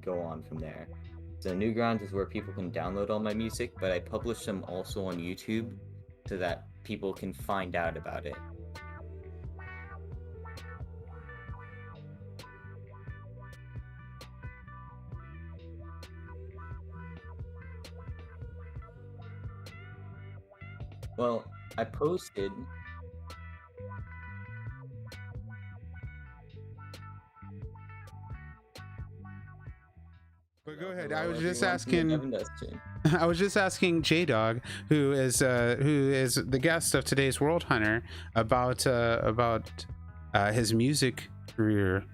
go on from there. So Newgrounds is where people can download all my music, but I publish them also on YouTube so that people can find out about it. Well, I posted... But go ahead. I was just asking. I was just asking Jdog, who is the guest of today's World Hunter, about his music career.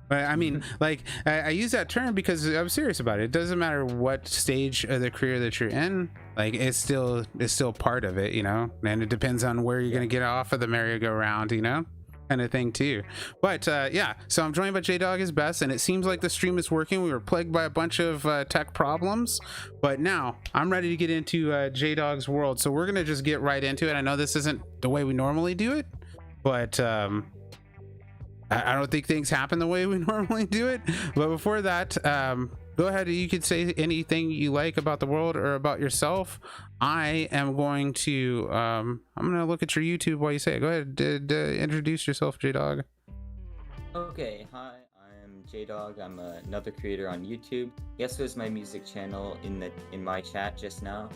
But I mean, like, I use that term because I'm serious about it. It doesn't matter what stage of the career that you're in. Like, it's still part of it, you know. And it depends on where you're gonna get off of the merry-go-round, you know. Kind of thing too. But yeah, so I'm joined by Jdog is best, and it seems like the stream is working. We were plagued by a bunch of tech problems, but now I'm ready to get into Jdog's world. So we're gonna just get right into it. I know this isn't the way we normally do it, but I don't think things happen the way we normally do it. But before that, go ahead. You could say anything you like about the world or about yourself. I am going to I'm gonna look at your YouTube while you say it. Go ahead, introduce yourself, Jdog. Okay, hi, I'm Jdog. I'm another creator on YouTube. Yes, there's my music channel in my chat just now.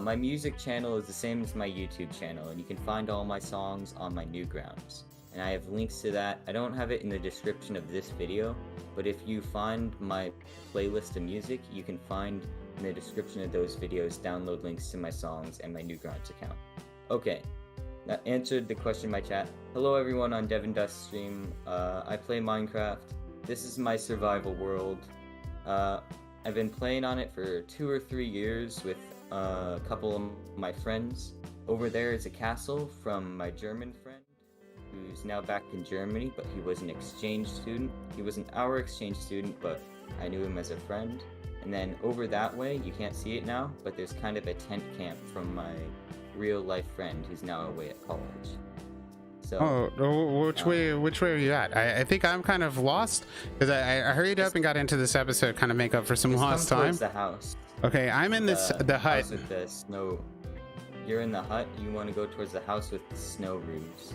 My music channel is the same as my YouTube channel, and you can find all my songs on my Newgrounds. And I have links to that. I don't have it in the description of this video, but if you find my playlist of music, you can find in the description of those videos download links to my songs and my Newgrounds account. Okay, that answered the question in my chat. Hello everyone on devindust stream. I play Minecraft. This is my survival world. I've been playing on it for 2 or 3 years with a couple of my friends. Over there is a castle from my German friend, who's now back in Germany, but he was an exchange student. He wasn't our exchange student, but I knew him as a friend. And then over that way, you can't see it now, but there's kind of a tent camp from my real life friend who's now away at college. So, which way are you at? I think I'm kind of lost because I hurried up and got into this episode, kind of make up for some lost time. The house. Okay, I'm in the hut. House with the snow. You're in the hut. You want to go towards the house with the snow roofs.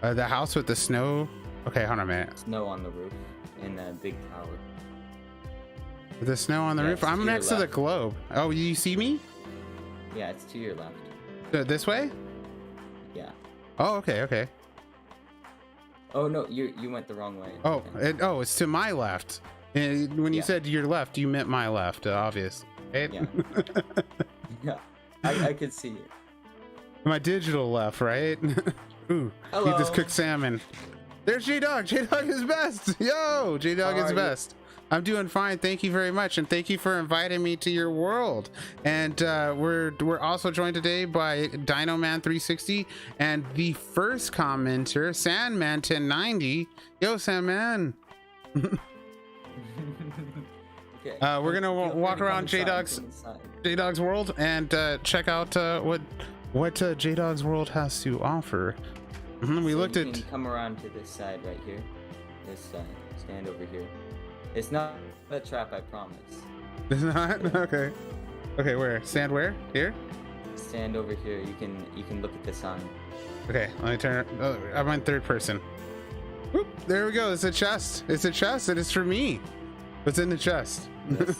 The house with the snow. Okay, hold on a minute. Snow on the roof in a big tower. The snow on the roof. I'm next to the globe. Oh, you see me? Yeah, it's to your left. This way? Yeah. Oh, okay. Oh no, you went the wrong way. Oh, it's to my left. And when you said your left, you meant my left, obvious. Right? Yeah. Yeah. I could see it. My digital left, right? Ooh, hello. Eat this cooked salmon. There's Jdog. Jdog is best. Yo, Jdog is best. I'm doing fine, thank you very much, and thank you for inviting me to your world. And we're also joined today by DinoMan360 and the first commenter, Sandman1090. Yo, Sandman. Okay. We're gonna walk around Jdog's world and check out what Jdog's world has to offer. We looked at. You can come around to this side right here. This side. Stand over here. It's not a trap, I promise. It's not? Okay. Okay, where? Stand where? Here? Stand over here. You can look at the sign. Okay, let me turn. Oh, I'm in third person. Whoop, there we go. It's a chest. It's a chest, and it's for me. What's in the chest? Yes,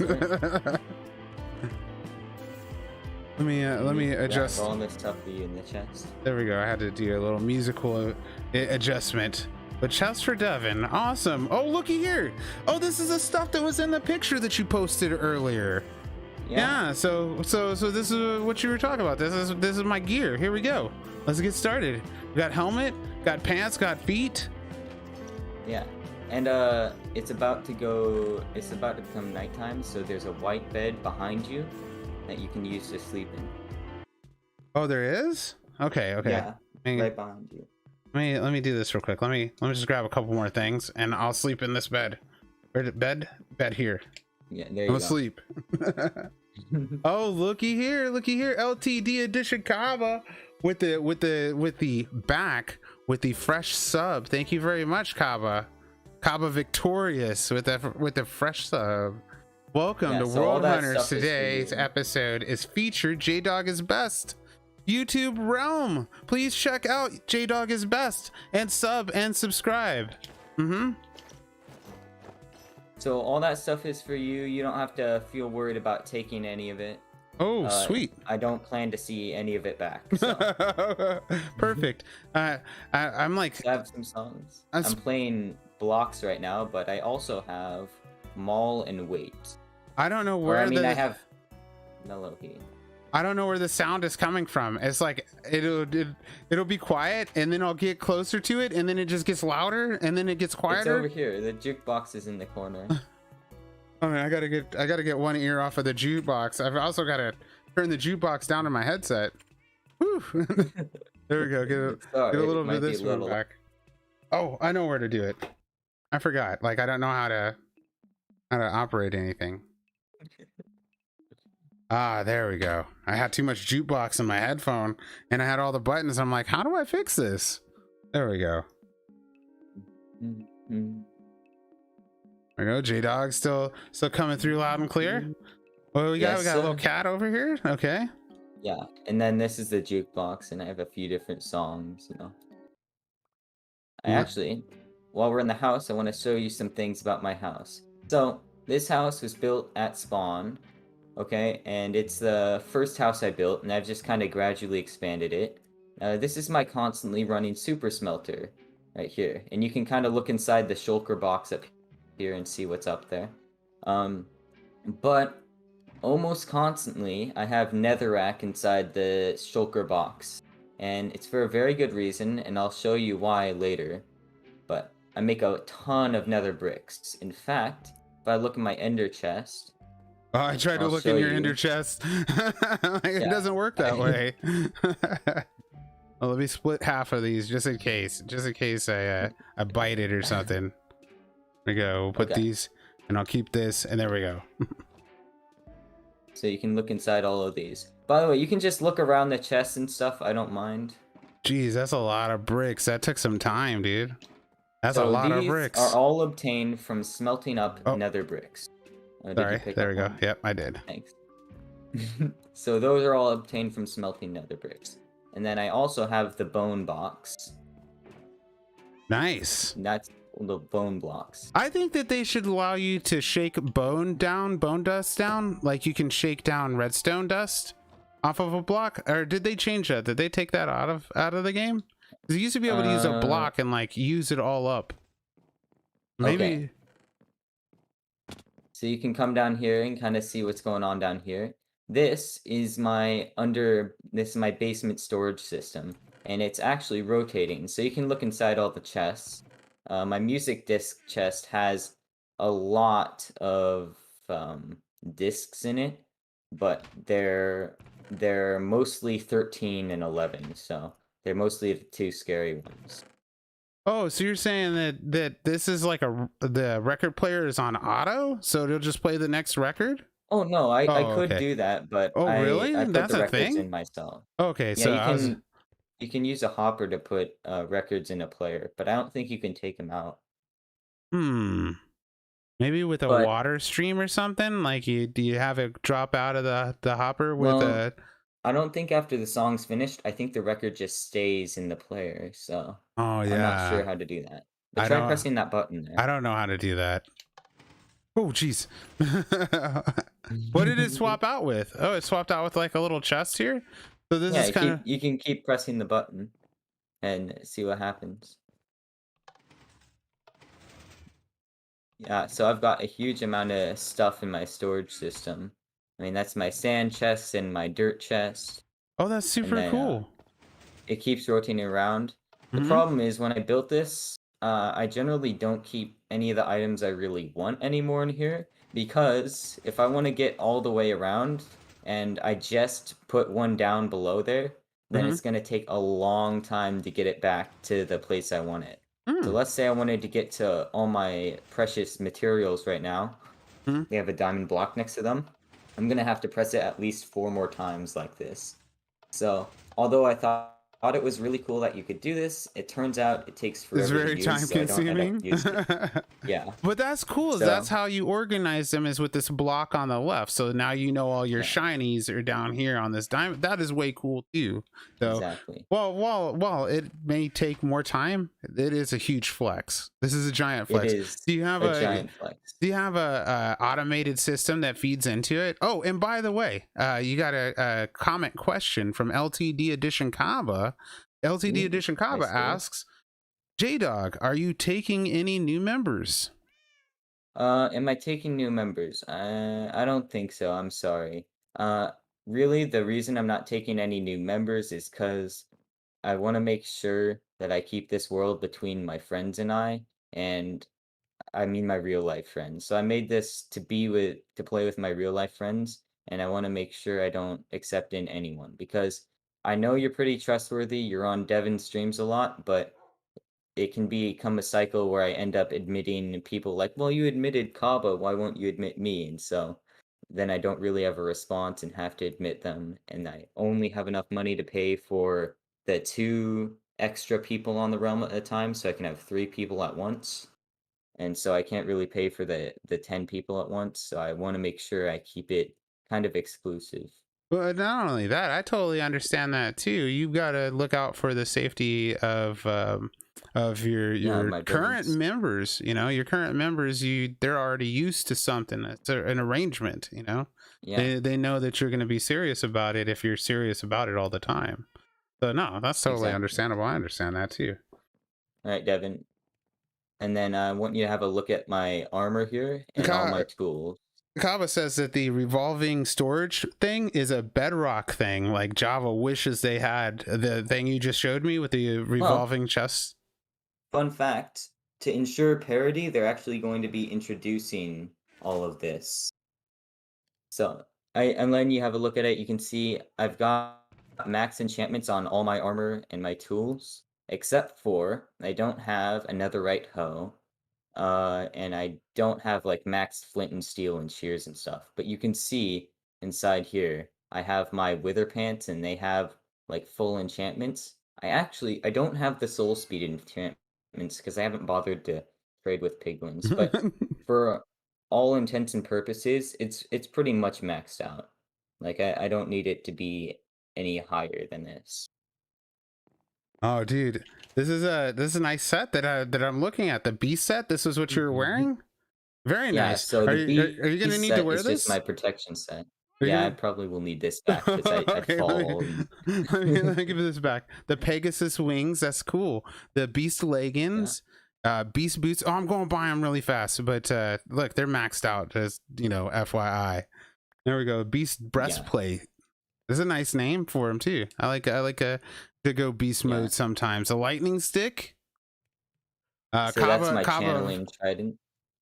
let me adjust. All this stuff for you in the chest. There we go. I had to do a little musical adjustment. The chest for Devin. Awesome. Oh, looky here. Oh, this is the stuff that was in the picture that you posted earlier. Yeah. So this is what you were talking about. This is my gear. Here we go. Let's get started. We got helmet, got pants, got feet. Yeah. And it's about to become nighttime, so there's a white bed behind you that you can use to sleep in. Oh, there is? Okay. Yeah. Right behind you. Let me do this real quick. Let me just grab a couple more things and I'll sleep in this bed. Where's it? Bed here. Yeah, there you go. I'm asleep. Oh, looky here, LTD edition Kava with the back with the fresh sub. Thank you very much, Kava. Cabo Victorious with the fresh sub. Welcome to so World Hunters. Today's episode is featured Jdog is Best. YouTube realm. Please check out Jdog is Best and sub and subscribe. So all that stuff is for you. You don't have to feel worried about taking any of it. Oh, sweet. I don't plan to see any of it back. So. Perfect. I'm like... I have some songs. I'm playing blocks right now, but I also have Mall and Wait. I don't know where I have Melody. I don't know where the sound is coming from. It's like it'll be quiet, and then I'll get closer to it, and then it just gets louder, and then it gets quieter. It's over here. The jukebox is in the corner. I mean, I gotta get one ear off of the jukebox. I've also got to turn the jukebox down in my headset. Whew. There we go. Get a little bit of this one back. Oh, I know where to do it. I forgot. Like, I don't know how to operate anything. Ah, there we go. I had too much jukebox in my headphone, and I had all the buttons. I'm like, how do I fix this? There we go. There we go. Jdog still coming through loud and clear. What we got? We got a little cat over here. Okay. Yeah, and then this is the jukebox, and I have a few different songs. I actually, while we're in the house, I want to show you some things about my house. So this house was built at spawn. Okay, and it's the first house I built, and I've just kind of gradually expanded it. This is my constantly running super smelter right here, and you can kind of look inside the shulker box up here and see what's up there. But almost constantly, I have netherrack inside the shulker box, and it's for a very good reason, and I'll show you why later. But I make a ton of nether bricks. In fact, if I look in my ender chest. Oh, I tried to look in your ender chest. It doesn't work that way. Well, let me split half of these just in case I bite it or something. There we go. We'll put these, and I'll keep this, and there we go. So you can look inside all of these. By the way, you can just look around the chests and stuff. I don't mind. Jeez, that's a lot of bricks. That took some time, dude. That's a lot of bricks. These are all obtained from smelting up nether bricks. Sorry, there we go. One? Yep, I did. Thanks. So those are all obtained from smelting nether bricks. And then I also have the bone box. Nice. And that's the bone blocks. I think that they should allow you to shake bone dust down. Like you can shake down redstone dust off of a block. Or did they change that? Did they take that out of the game? Because you used to be able to use a block and like use it all up. Maybe. Okay. So you can come down here and kind of see what's going on down here. This is my basement storage system, and it's actually rotating. So you can look inside all the chests. My music disc chest has a lot of discs in it, but they're mostly 13 and 11, so they're mostly the two scary ones. Oh, so you're saying that this is like the record player is on auto, so it'll just play the next record? Oh no, I could do that, but really? I put That's the a records thing in myself. Okay, Yeah, so you can use a hopper to put records in a player, but I don't think you can take them out. Maybe with a water stream or something. Like do you have it drop out of the hopper with a? I don't think after the song's finished, I think the record just stays in the player, so I'm not sure how to do that. But try pressing that button there. I don't know how to do that. Oh, jeez. What did it swap out with? Oh, it swapped out with like a little chest here? So this is kind of... You can keep pressing the button and see what happens. Yeah, so I've got a huge amount of stuff in my storage system. I mean, that's my sand chest and my dirt chest. Oh, that's super cool. It keeps rotating around. The problem is when I built this, I generally don't keep any of the items I really want anymore in here, because if I want to get all the way around and I just put one down below there, then it's going to take a long time to get it back to the place I want it. So let's say I wanted to get to all my precious materials right now. They have a diamond block next to them. I'm going to have to press it at least 4 more times like this. So, although I thought thought it was really cool that you could do this. It turns out it takes It's forever to very use, time so I don't end up consuming. using it. Yeah. But that's cool. That's So how you organize them, is with this block on the left. So now you know all your yeah, shinies are down here on this diamond. That is way cool too. So exactly. well, it may take more time. It is a huge flex. This is a giant It flex. is Do you have a giant flex. do you have a automated system that feeds into it? Oh, and by the way, you got a comment question from LTD Edition Kava. LTD Ooh, Edition Kava nice little. asks, Jdog, are you taking any new members? Am I taking new members? I don't think so. I'm sorry. Uh, really, the reason I'm not taking any new members is because I want to make sure that I keep this world between my friends and I mean my real life friends. So I made this to play with my real life friends, and I want to make sure I don't accept in anyone because I know you're pretty trustworthy. You're on Devin streams a lot, but it can become a cycle where I end up admitting people like, well, you admitted Kaba, why won't you admit me? And so then I don't really have a response and have to admit them. And I only have enough money to pay for the 2 extra people on the realm at a time, so I can have 3 people at once. And so I can't really pay for the 10 people at once. So I want to make sure I keep it kind of exclusive. Well, not only that, I totally understand that too. You got to look out for the safety of Yeah, your my current buddies. members. You know, your current members, they're already used to something. It's an arrangement. You know, Yeah, they know that you're going to be serious about it if you're serious about it all the time. So no, that's totally exactly. understandable. I understand that too. All right, Devin. And then I want you to have a look at my armor here and all my Ka- tools. Kava says that the revolving storage thing is a Bedrock thing, like Java wishes they had the thing you just showed me with the Well, revolving chests. fun fact, to ensure parity, they're actually going to be introducing all of this. So, and then you have a look at it, you can see I've got max enchantments on all my armor and my tools, except for I don't have another right hoe. And I don't have like max flint and steel and shears and stuff. But you can see inside here, I have my wither pants and they have like full enchantments. I don't have the soul speed enchantments because I haven't bothered to trade with piglins. But for all intents and purposes, it's pretty much maxed out. Like I don't need it to be any higher than this. Oh, dude, this is a nice set that I'm looking at. The B set. This is what you're wearing. Very Yeah, nice. so the Are you B gonna need to set wear is just this? my protection set. Are you Yeah, I gonna? probably will need this back because I'd Okay, fall and let me give this back. The Pegasus wings, that's cool. The Beast yeah, leggings, Beast boots. Oh, I'm going to buy them really fast, but look, they're maxed out. As you know, FYI. There we go. Beast yeah, breastplate. There's a nice name for him too. To go beast yeah. mode sometimes. A lightning stick. So that's my Kava channeling trident.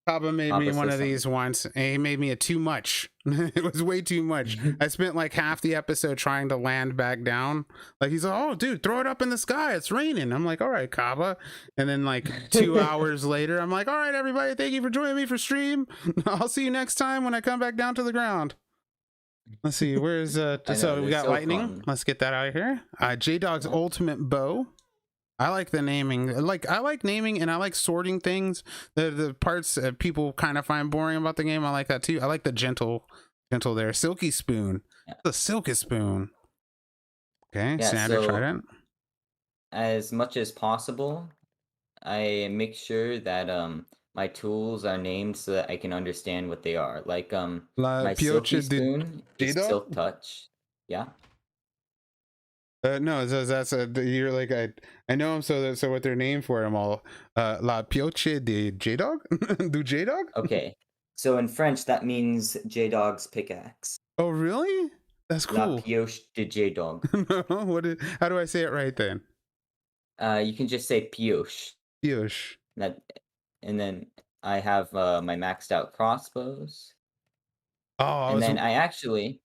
Papa made me Papa one says of something. these once, and he made me a too much. It was way too much. I spent like half the episode trying to land back down. Like he's like, "Oh, dude, throw it up in the sky. It's raining." I'm like, "All right, Kaba." And then like 2 hours later, I'm like, "All right, everybody, thank you for joining me for stream. I'll see you next time when I come back down to the ground." Let's see, where's I know so we they're got so lightning. fun. Let's get that out of here. Jdog's Yeah, ultimate bow. I like the naming. Like I like naming and I like sorting things. The parts people kind of find boring about the game. I like that too. I like the gentle there. Silky spoon. yeah, The silky spoon. Okay, yeah. standard So trident. as much as possible, I make sure that my tools are named so that I can understand what they are. Like La my silky pioche de spoon is Jdog. silk touch. Yeah. No, that's a you're like I know them so what they're named for them all. La pioche de Jdog. Do Jdog? Okay. So in French that means J-Dog's pickaxe. Oh really? That's La cool. pioche de J-Dog. How do I say it right then? You can just say pioche. Pioche. That, and then I have my maxed out crossbows. Oh, I And was then I actually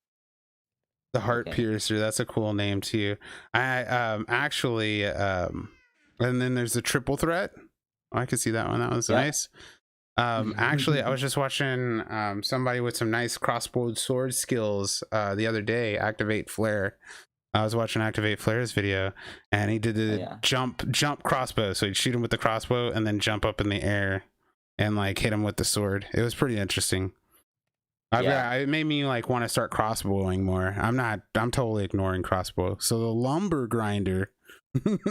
the heart okay. piercer. That's a cool name too. I actually and then there's the triple threat. Oh, I could see that one. That was Yep. nice. Actually, I was just watching somebody with some nice crossbow sword skills the other day activate flare. I was watching Activate Flare's video, and he did Oh, the yeah. jump crossbow. So he'd shoot him with the crossbow and then jump up in the air and like hit him with the sword. It was pretty interesting. Yeah. It made me like want to start crossbowing more. I'm totally ignoring crossbow. So the lumber grinder.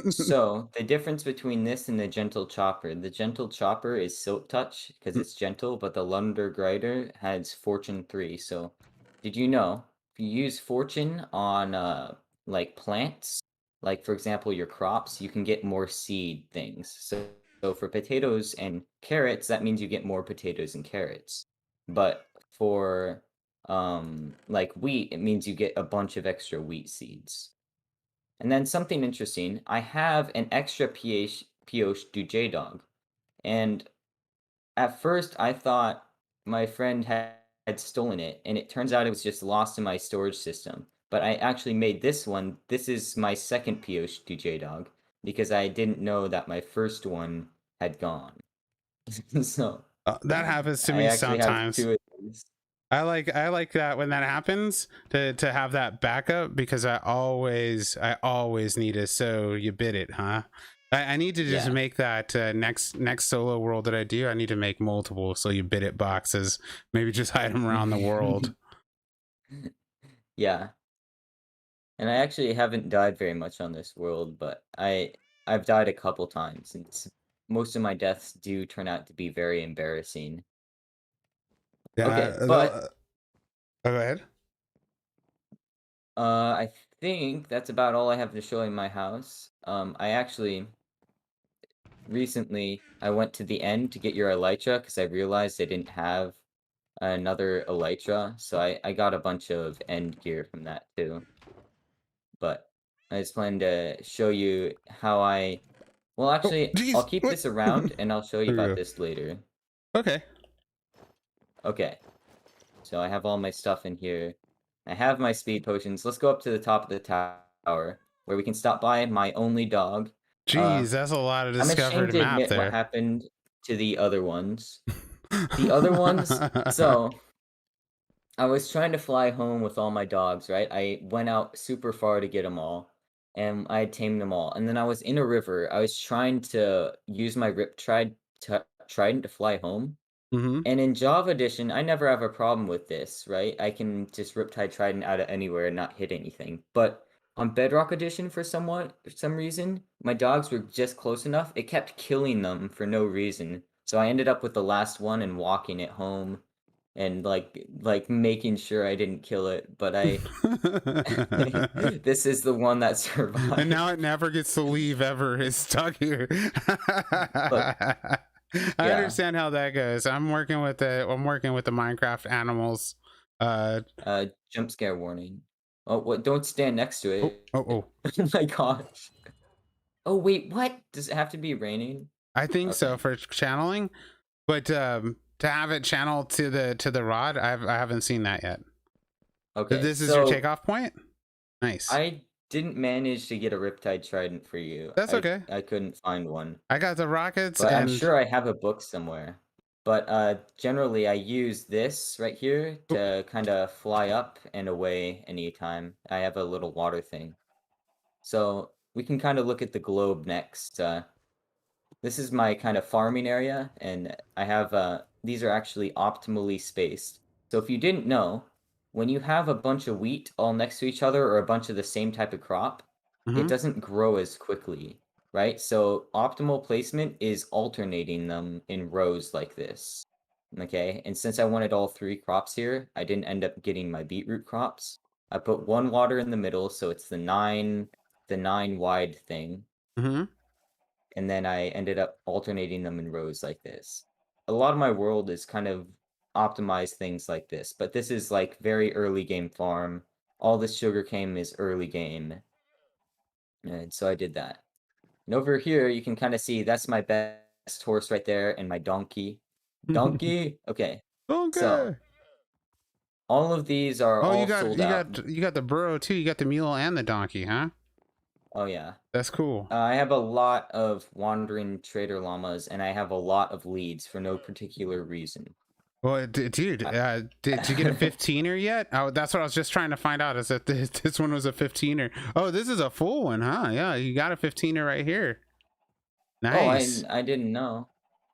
So the difference between this and the gentle chopper is silk touch because it's gentle, but the lumber grinder has fortune 3. So did you know if you use fortune on like plants, like for example your crops, you can get more seed things. So for potatoes and carrots, that means you get more potatoes and carrots. But for like wheat, it means you get a bunch of extra wheat seeds. And then something interesting, I have an extra Pioche du Jdog. And at first I thought my friend had stolen it, and it turns out it was just lost in my storage system. But I actually made this one. This is my second Pioche du Jdog because I didn't know that my first one had gone. So That happens to I me actually have sometimes. two of these. I like that when that happens to have that backup, because I always need a so you bid it, huh? I need to just Yeah. make that next solo world that I do. I need to make multiple so you bid it boxes. Maybe just hide them around the world. Yeah. And I actually haven't died very much on this world, but I've died a couple times, and most of my deaths do turn out to be very embarrassing. Yeah. Okay, but Oh, go ahead. I think that's about all I have to show in my house. I actually recently I went to the end to get your elytra because I realized I didn't have another elytra, so I got a bunch of end gear from that too. But I just planned to show you how I well, Oh, actually, I'll jeez. keep What? this around and I'll show you There we about go. this later. Okay. Okay, so I have all my stuff in here. I have my speed potions. Let's go up to the top of the tower where we can stop by my only dog. Uh, Jeez, that's a lot of I'm ashamed discovered to map admit what there. happened to the other ones. The other ones, so I was trying to fly home with all my dogs, right? I went out super far to get them all, and I had tamed them all. And then I was in a river. I was trying to use my trident to fly home. Hmm. And in Java Edition, I never have a problem with this, right? I can just Riptide Trident out of anywhere and not hit anything. But on Bedrock Edition, for some reason, my dogs were just close enough. It kept killing them for no reason. So I ended up with the last one and walking it home and like making sure I didn't kill it. But I this is the one that And now survived. it never gets to leave ever. It's stuck here. Look, I yeah. understand how that goes. I'm working with the Minecraft animals. Uh Jump scare warning. Oh, what? Don't stand next to oh it. oh oh. Oh my gosh. Oh wait, what? Does it have to be raining? I think so Okay. for channeling, but to have it channeled to the rod, I haven't seen that yet. Okay. This is your So takeoff point? Nice. I didn't manage to get a Riptide Trident for you. That's I okay. I couldn't find one. I got the rockets But I'm and sure I have a book somewhere. But generally I use this right here oh, to kind of fly up and away anytime. I have a little water thing. So we can kind of look at the globe next. This is my kind of farming area, and I have these are actually optimally spaced. So if you didn't know, when you have a bunch of wheat all next to each other or a bunch of the same type of crop, it mm-hmm, doesn't grow as quickly, right? So optimal placement is alternating them in rows like this. Okay, and since I wanted all three crops here, I didn't end up getting my beetroot crops. I put one water in the middle, so it's the nine wide thing, mm-hmm. and then I ended up alternating them in rows like this. A lot of my world is kind of optimized things like this, but this is like very early game farm. All this sugarcane is early game, and so I did that. And over here, you can kind of see that's my best horse right there and my donkey. Donkey? Okay. So, Okay. all of these are Oh, all sold out. you got the burro too. You got the mule and the donkey, huh? Oh, yeah. That's cool. I have a lot of wandering trader llamas, and I have a lot of leads for no particular reason. Well, dude, did you get a 15er yet? Oh, that's what I was just trying to find out. Is that this one was a 15er? Oh, this is a full one, huh? Yeah, you got a 15er right here. Oh, Nice. I didn't know.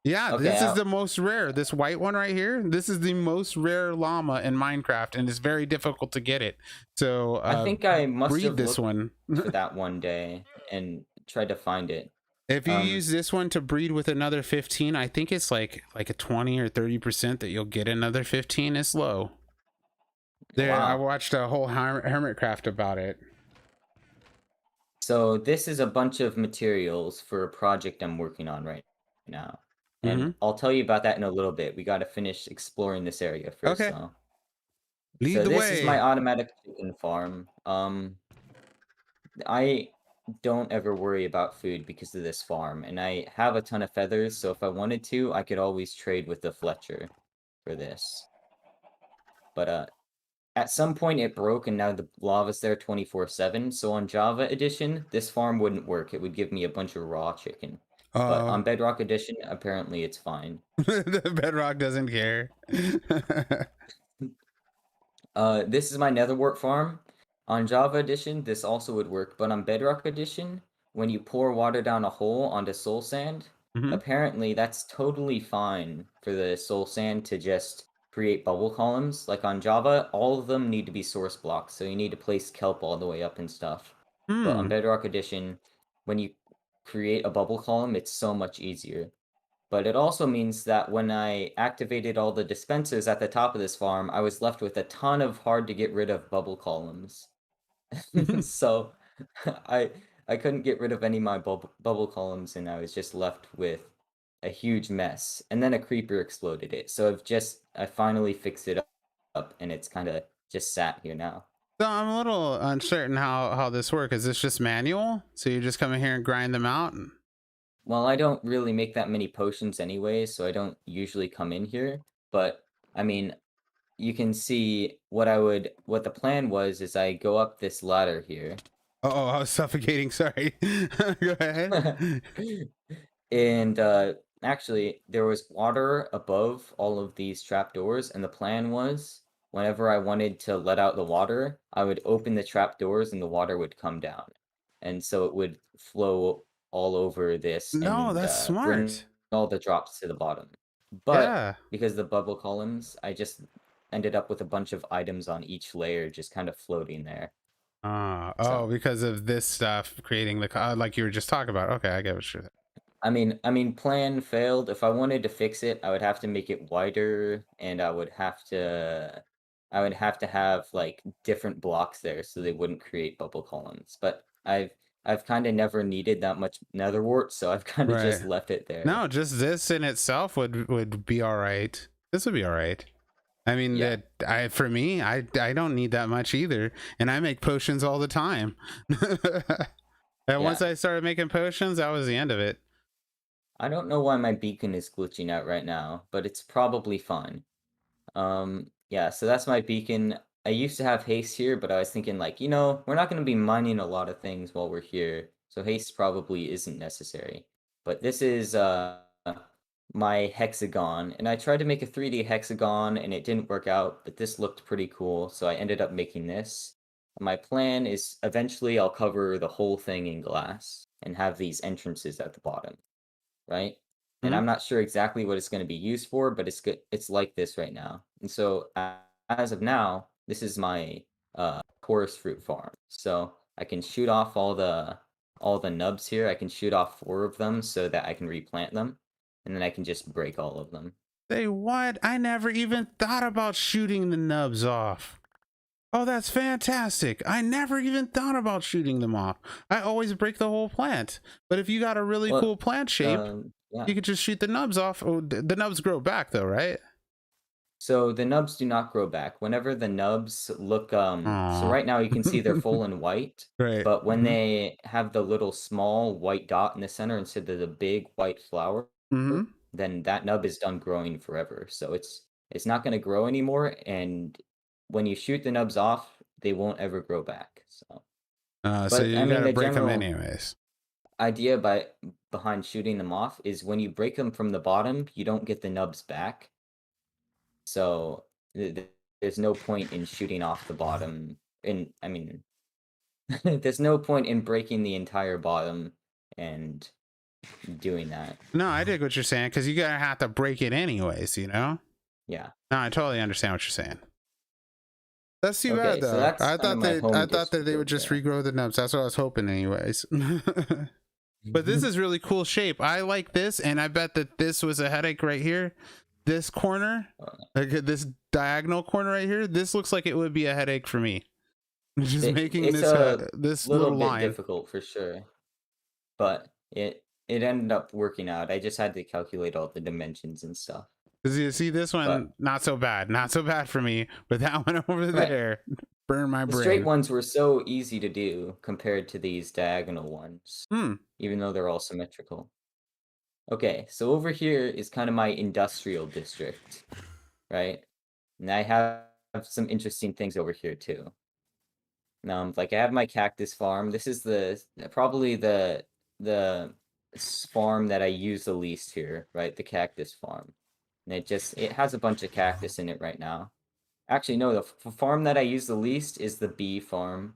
Yeah, Okay, this is the most rare. This white one right here. This is the most rare llama in Minecraft, and it's very difficult to get it. So I think I must breed have this looked one. for that one day and tried to find it. If you use this one to breed with another 15, I think it's like a 20 or 30% that you'll get another 15 is low. There, I Wow. watched a whole Hermitcraft about it. So this is a bunch of materials for a project I'm working on right now. And I'll tell you about that in a little bit. We got to finish exploring this area first, Okay. though. Lead So the this is my way. automatic chicken farm. I don't ever worry about food because of this farm, and I have a ton of feathers, so if I wanted to, I could always trade with the Fletcher for this. But at some point it broke and now the lava's there 24/7, so on Java Edition, this farm wouldn't work. It would give me a bunch of raw chicken. But on Bedrock Edition, apparently it's fine. The Bedrock doesn't care. This is my netherwort farm. On Java Edition, this also would work, but on Bedrock Edition, when you pour water down a hole onto soul sand, apparently that's totally fine for the soul sand to just create bubble columns. Like on Java, all of them need to be source blocks, so you need to place kelp all the way up and stuff. But on Bedrock Edition, when you create a bubble column, it's so much easier. But it also means that when I activated all the dispensers at the top of this farm, I was left with a ton of hard to get rid of bubble columns. So I I couldn't get rid of any of my bubble columns, and I was just left with a huge mess. And then a creeper exploded it. So I finally fixed it up, and it's kind of just sat here now. So I'm a little uncertain how this works. Is this just manual? So you just come in here and grind them out? Well, I don't really make that many potions anyway, so I don't usually come in here. But I mean, you can see what the plan was is I go up this ladder here. Oh, I was suffocating. Sorry. Go ahead. And actually, there was water above all of these trapdoors, and the plan was whenever I wanted to let out the water, I would open the trapdoors and the water would come down. And so it would flow all over this No, and that's bring smart. all the drops to the bottom. But Yeah. because of the bubble columns, I just ended up with a bunch of items on each layer just kind of floating there. Oh, because of this stuff creating the like you were just talking about. Okay, I get what you're saying. I mean, plan failed. If I wanted to fix it, I would have to make it wider, and I would have to have like different blocks there so they wouldn't create bubble columns. But I've kind of never needed that much nether wart, so I've kind of just left it there. No, just this in itself would be all right. This would be all right. I mean, Yeah. for me, I don't need that much either, and I make potions all the time. And once I started making potions, that was the end of it. I don't know why my beacon is glitching out right now, but it's probably fine. Yeah, so that's my beacon. I used to have haste here, but I was thinking like, we're not going to be mining a lot of things while we're here, so haste probably isn't necessary. But this is my hexagon, and I tried to make a 3D hexagon and it didn't work out, but this looked pretty cool, so I ended up making this. My plan is eventually I'll cover the whole thing in glass and have these entrances at the bottom, right? And I'm not sure exactly what it's going to be used for, but it's good. It's like this right now. And so as of now, this is my chorus fruit farm. So I can shoot off all the nubs here. I can shoot off 4 of them so that I can replant them, and then I can just break all of them. Say what? I never even thought about shooting the nubs off. Oh, that's fantastic. I never even thought about shooting them off. I always break the whole plant. But if you got a really cool plant shape, you could just shoot the nubs off. Oh, the nubs grow back though, right? So the nubs do not grow back. Whenever the nubs look, so right now you can see they're full and white. Right. But when they have the little small white dot in the center instead of the big white flower, then that nub is done growing forever. So it's not going to grow anymore. And when you shoot the nubs off, they won't ever grow back. So, so you gotta break them anyways. Idea behind shooting them off is when you break them from the bottom, you don't get the nubs back. So there's no point in shooting off the bottom. There's no point in breaking the entire bottom and doing that. No, I dig what you're saying, because you're gonna have to break it anyways, you know? Yeah. No, I totally understand what you're saying. That's too Okay, bad so though. that's I kind of thought my that home I thought that district they over would just there. regrow the nubs. That's what I was hoping anyways. But this is really cool shape. I like this, and I bet that this was a headache right here. This corner, like this diagonal corner right here, this looks like it would be a headache for me. Just making It's this a this little little bit line. difficult for sure, but it ended up working out. I just had to calculate all the dimensions and stuff. Cause you see this one, But not so bad for me, but that one over right, there, burn my the straight brain. ones were so easy to do compared to these diagonal ones, Hmm. even though they're all symmetrical. Okay, so over here is kind of my industrial district, right? And I have some interesting things over here too. Like I have my cactus farm. This is probably the farm that I use the least here, right? The cactus farm. And it has a bunch of cactus in it right now. Actually, no, the farm that I use the least is the bee farm.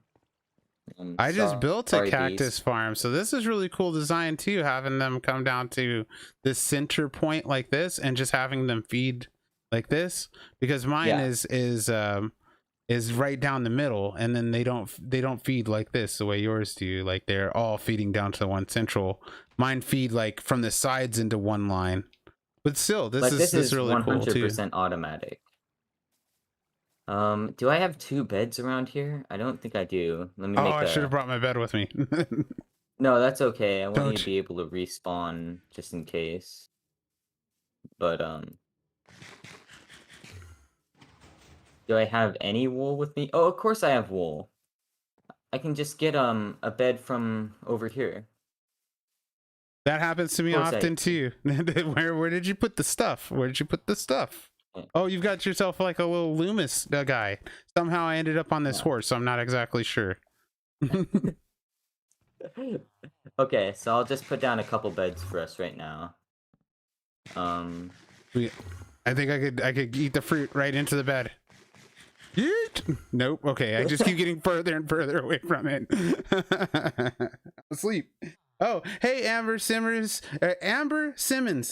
I just built a Sorry, cactus bees. farm, so this is really cool design too, having them come down to this center point like this and just having them feed like this, because mine Yeah. is right down the middle, and then they don't feed like this the way yours do. Like they're all feeding down to one central. Mine feed like from the sides into one line. But still, this is really cool too. 100% automatic. Do I have 2 beds around here? I don't think I do. Let me Oh, make I should have a... brought my bed with me. No, that's okay. I want you to Don't. be able to respawn just in case. But, do I have any wool with me? Oh, of course I have wool. I can just get, a bed from over here. That happens to me Of course often too. Where did you put the stuff? Where did you put the stuff? Yeah. Oh, you've got yourself like a little Loomis guy. Somehow I ended up on this horse, so I'm not exactly sure. Okay, so I'll just put down a couple beds for us right now. I think I could eat the fruit right into the bed. Yeet! Nope. Okay, I just keep getting further and further away from it. I'm asleep. Oh, hey, Amber Simmons.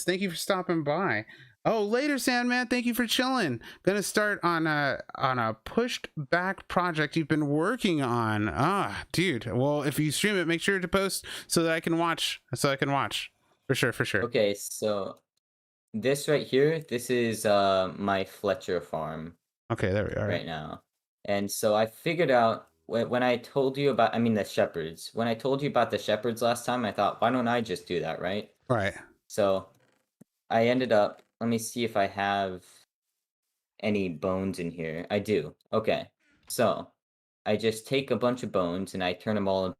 Thank you for stopping by. Oh, later, Sandman. Thank you for chilling. Gonna start on a pushed back project you've been working on. Ah, dude. Well, if you stream it, make sure to post so that I can watch. For sure. Okay, so this right here, this is my Fletcher farm. Okay, there we are. Right now. And so I figured out when I told you about, the shepherds. When I told you about the shepherds last time, I thought, why don't I just do that, right? Right. So I ended up, let me see if I have any bones in here. I do. Okay. So I just take a bunch of bones and I turn them all into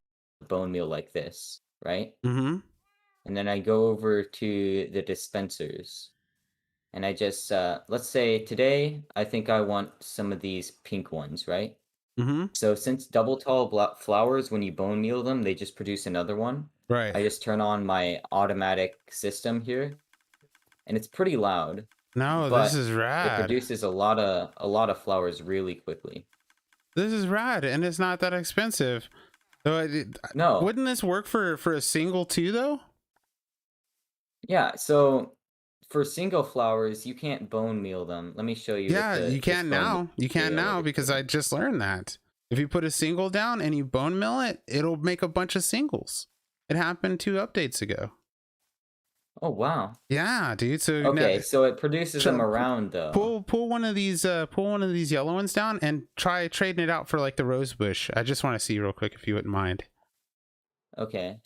bone meal like this, right? Mm-hmm. And then I go over to the dispensers. And I just, let's say today, I think I want some of these pink ones, right? Mm-hmm. So since double tall flowers, when you bone meal them, they just produce another one. Right. I just turn on my automatic system here, and it's pretty loud. No, this is rad. It produces a lot of flowers really quickly. This is rad, and it's not that expensive. So No. Wouldn't this work for a single too, though? Yeah. So for single flowers, you can't bone meal them. Let me show you. Yeah, you can now. You can now because I just learned that. If you put a single down and you bone mill it, it'll make a bunch of singles. It happened 2 updates ago. Oh wow. Yeah, dude. So okay, now, so it produces them around though. Pull one of these yellow ones down and try trading it out for like the rose bush. I just want to see real quick if you wouldn't mind. Okay.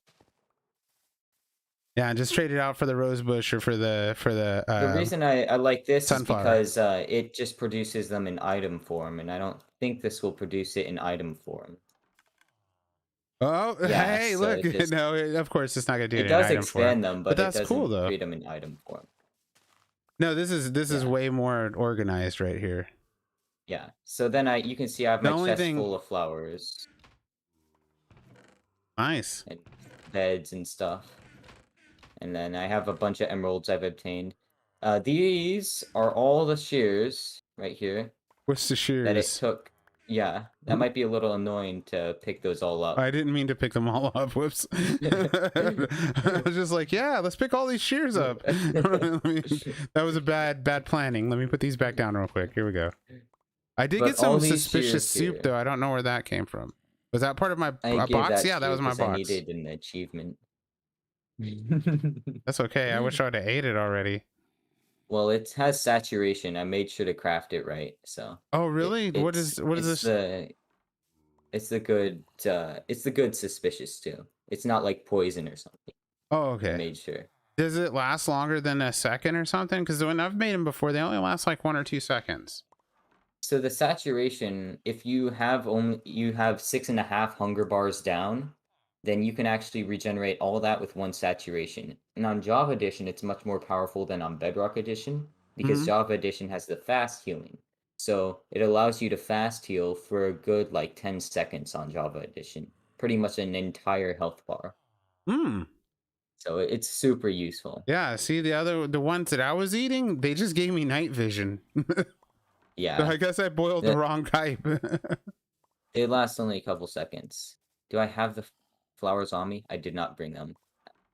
Yeah, just trade it out for the rose bush or for the the reason I like this sunflower. Is because it just produces them in item form, and I don't think this will produce it in item form. Oh, yeah, hey, so look! Just, no, of course it's not gonna do it. It does expand them, but that's it doesn't cool though. Create them in item form. No, this is way more organized right here. Yeah. So then you can see I have my chest full of flowers. Nice. And beds and stuff. And then I have a bunch of emeralds I've obtained. These are all the shears right here What's the that it shears? took. Yeah, that might be a little annoying to pick those all up. I didn't mean to pick them all up. Whoops. I was just like, yeah, let's pick all these shears up. That was a bad planning. Let me put these back down real quick. Here we go. I did get some suspicious soup though. I don't know where that came from. Was that part of my box? Yeah, that was my box. I needed an achievement. That's okay. I wish I would have ate it already. Well, it has saturation. I made sure to craft it right. So. Oh really? What is this? It's the good suspicious too. It's not like poison or something. Oh okay. I made sure. Does it last longer than a second or something? Because when I've made them before, they only last like 1 or 2 seconds. So the saturation, if you have 6.5 hunger bars down, then you can actually regenerate all that with 1 saturation. And on Java Edition, it's much more powerful than on Bedrock Edition because Java Edition has the fast healing. So it allows you to fast heal for a good like 10 seconds on Java Edition. Pretty much an entire health bar. So it's super useful. Yeah, see the ones that I was eating, they just gave me night vision. Yeah. So I guess I boiled the wrong type. It lasts only a couple seconds. Do I have the flowers on me? I did not bring them.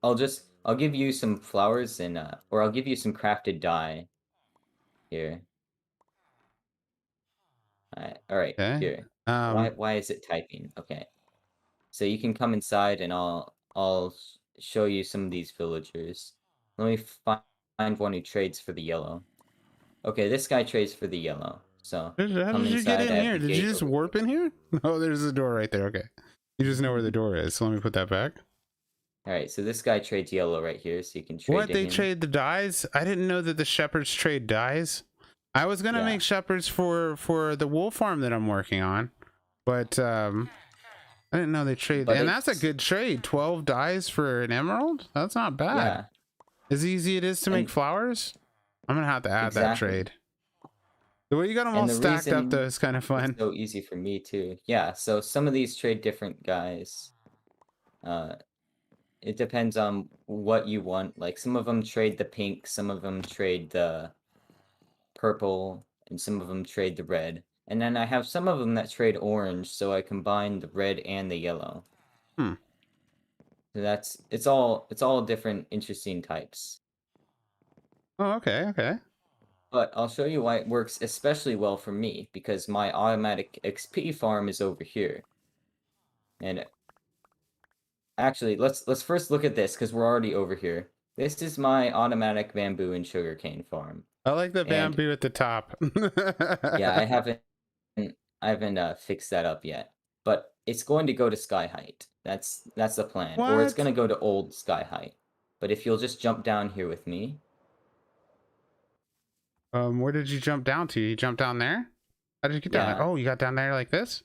I'll give you some flowers and or I'll give you some crafted dye. Here. All right. Okay. Here. Why is it typing? Okay. So you can come inside and I'll show you some of these villagers. Let me find one who trades for the yellow. Okay, this guy trades for the yellow. So how did you get in here? Did you just warp in here? Oh, there's the door right there. Okay. You just know where the door is. So let me put that back. All right, so this guy trades yellow right here, so you can trade. What, they trade the dyes? I didn't know that the shepherds trade dyes. I was gonna make shepherds for the wool farm that I'm working on, but I didn't know they trade. And that's a good trade. 12 dyes for an emerald. That's not bad. Yeah. As easy it is to make flowers. I'm gonna have to add that trade. The way you got them all stacked up though is kind of fun. It's so easy for me too. Yeah. So some of these trade different guys. It depends on what you want. Like some of them trade the pink, some of them trade the purple, and some of them trade the red. And then I have some of them that trade orange, so I combine the red and the yellow. So it's all different interesting types. Oh, okay. But I'll show you why it works especially well for me, because my automatic XP farm is over here. And actually, let's first look at this, because we're already over here. This is my automatic bamboo and sugarcane farm. I like the bamboo at the top. Yeah, I haven't fixed that up yet. But it's going to go to sky height. That's the plan. What? Or it's going to go to old sky height. But if you'll just jump down here with me. Where did you jump down to? You jumped down there? How did you get down there? Oh, you got down there like this?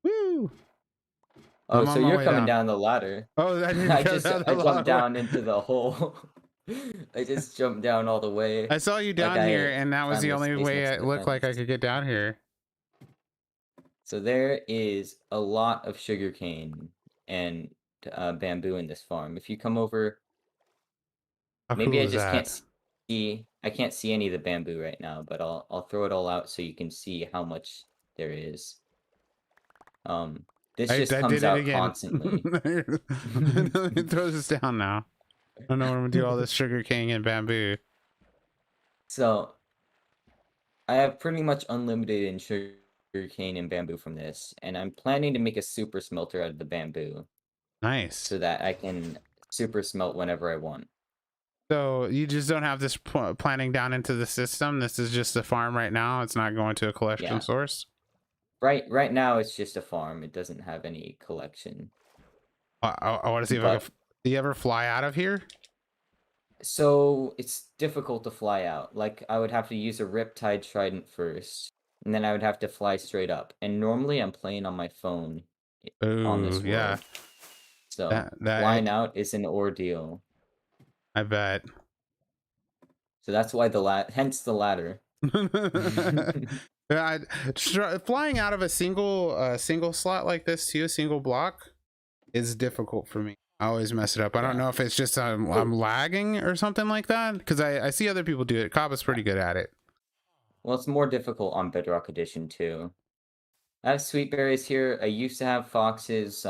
Woo! Oh, so you're coming down the ladder. Oh, I jumped down into the hole. I just jumped down all the way. I saw you down here, and that was the only way it looked like I could get down here. So there is a lot of sugarcane and bamboo in this farm. If you come over, maybe I just can't see. I can't see any of the bamboo right now, but I'll throw it all out so you can see how much there is. This just comes out constantly. Let me throw this down now. I don't know what I'm gonna do all this sugar cane and bamboo. So I have pretty much unlimited in sugar cane and bamboo from this, and I'm planning to make a super smelter out of the bamboo. Nice. So that I can super smelt whenever I want. So you just don't have this planning down into the system. This is just a farm right now. It's not going to a collection source. Right now it's just a farm. It doesn't have any collection. I want to see if I can. Do you ever fly out of here? So it's difficult to fly out. Like I would have to use a Riptide Trident first, and then I would have to fly straight up. And normally I'm playing on my phone on this world. Yeah. So flying out is an ordeal. I bet. So that's why hence the ladder. Flying out of a single slot like this to a single block is difficult for me. I always mess it up. I don't know if it's just I'm lagging or something like that, because I see other people do it. Kaba's pretty good at it. Well, it's more difficult on Bedrock Edition too. I have sweet berries here. I used to have foxes.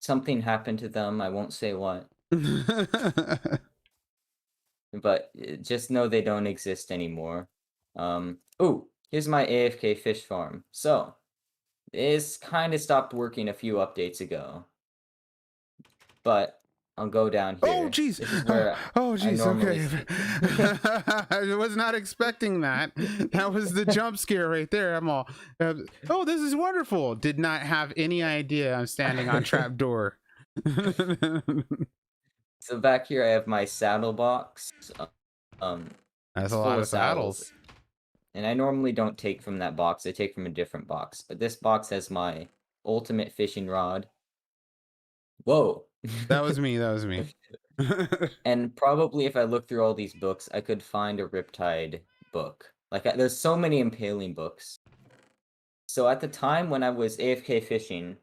Something happened to them. I won't say what. But just know they don't exist anymore. Oh, here's my AFK fish farm. So, this kind of stopped working a few updates ago. But I'll go down here. Oh, jeez. This is where Okay. I was not expecting that. That was the jump scare right there. I'm all, oh, this is wonderful. Did not have any idea I'm standing on trapdoor. So back here I have my saddle box. That's a lot of saddles. And I normally don't take from that box. I take from a different box. But this box has my ultimate fishing rod. Whoa. That was me. That was me. And probably if I look through all these books, I could find a Riptide book. Like, there's so many impaling books. So at the time when I was AFK fishing,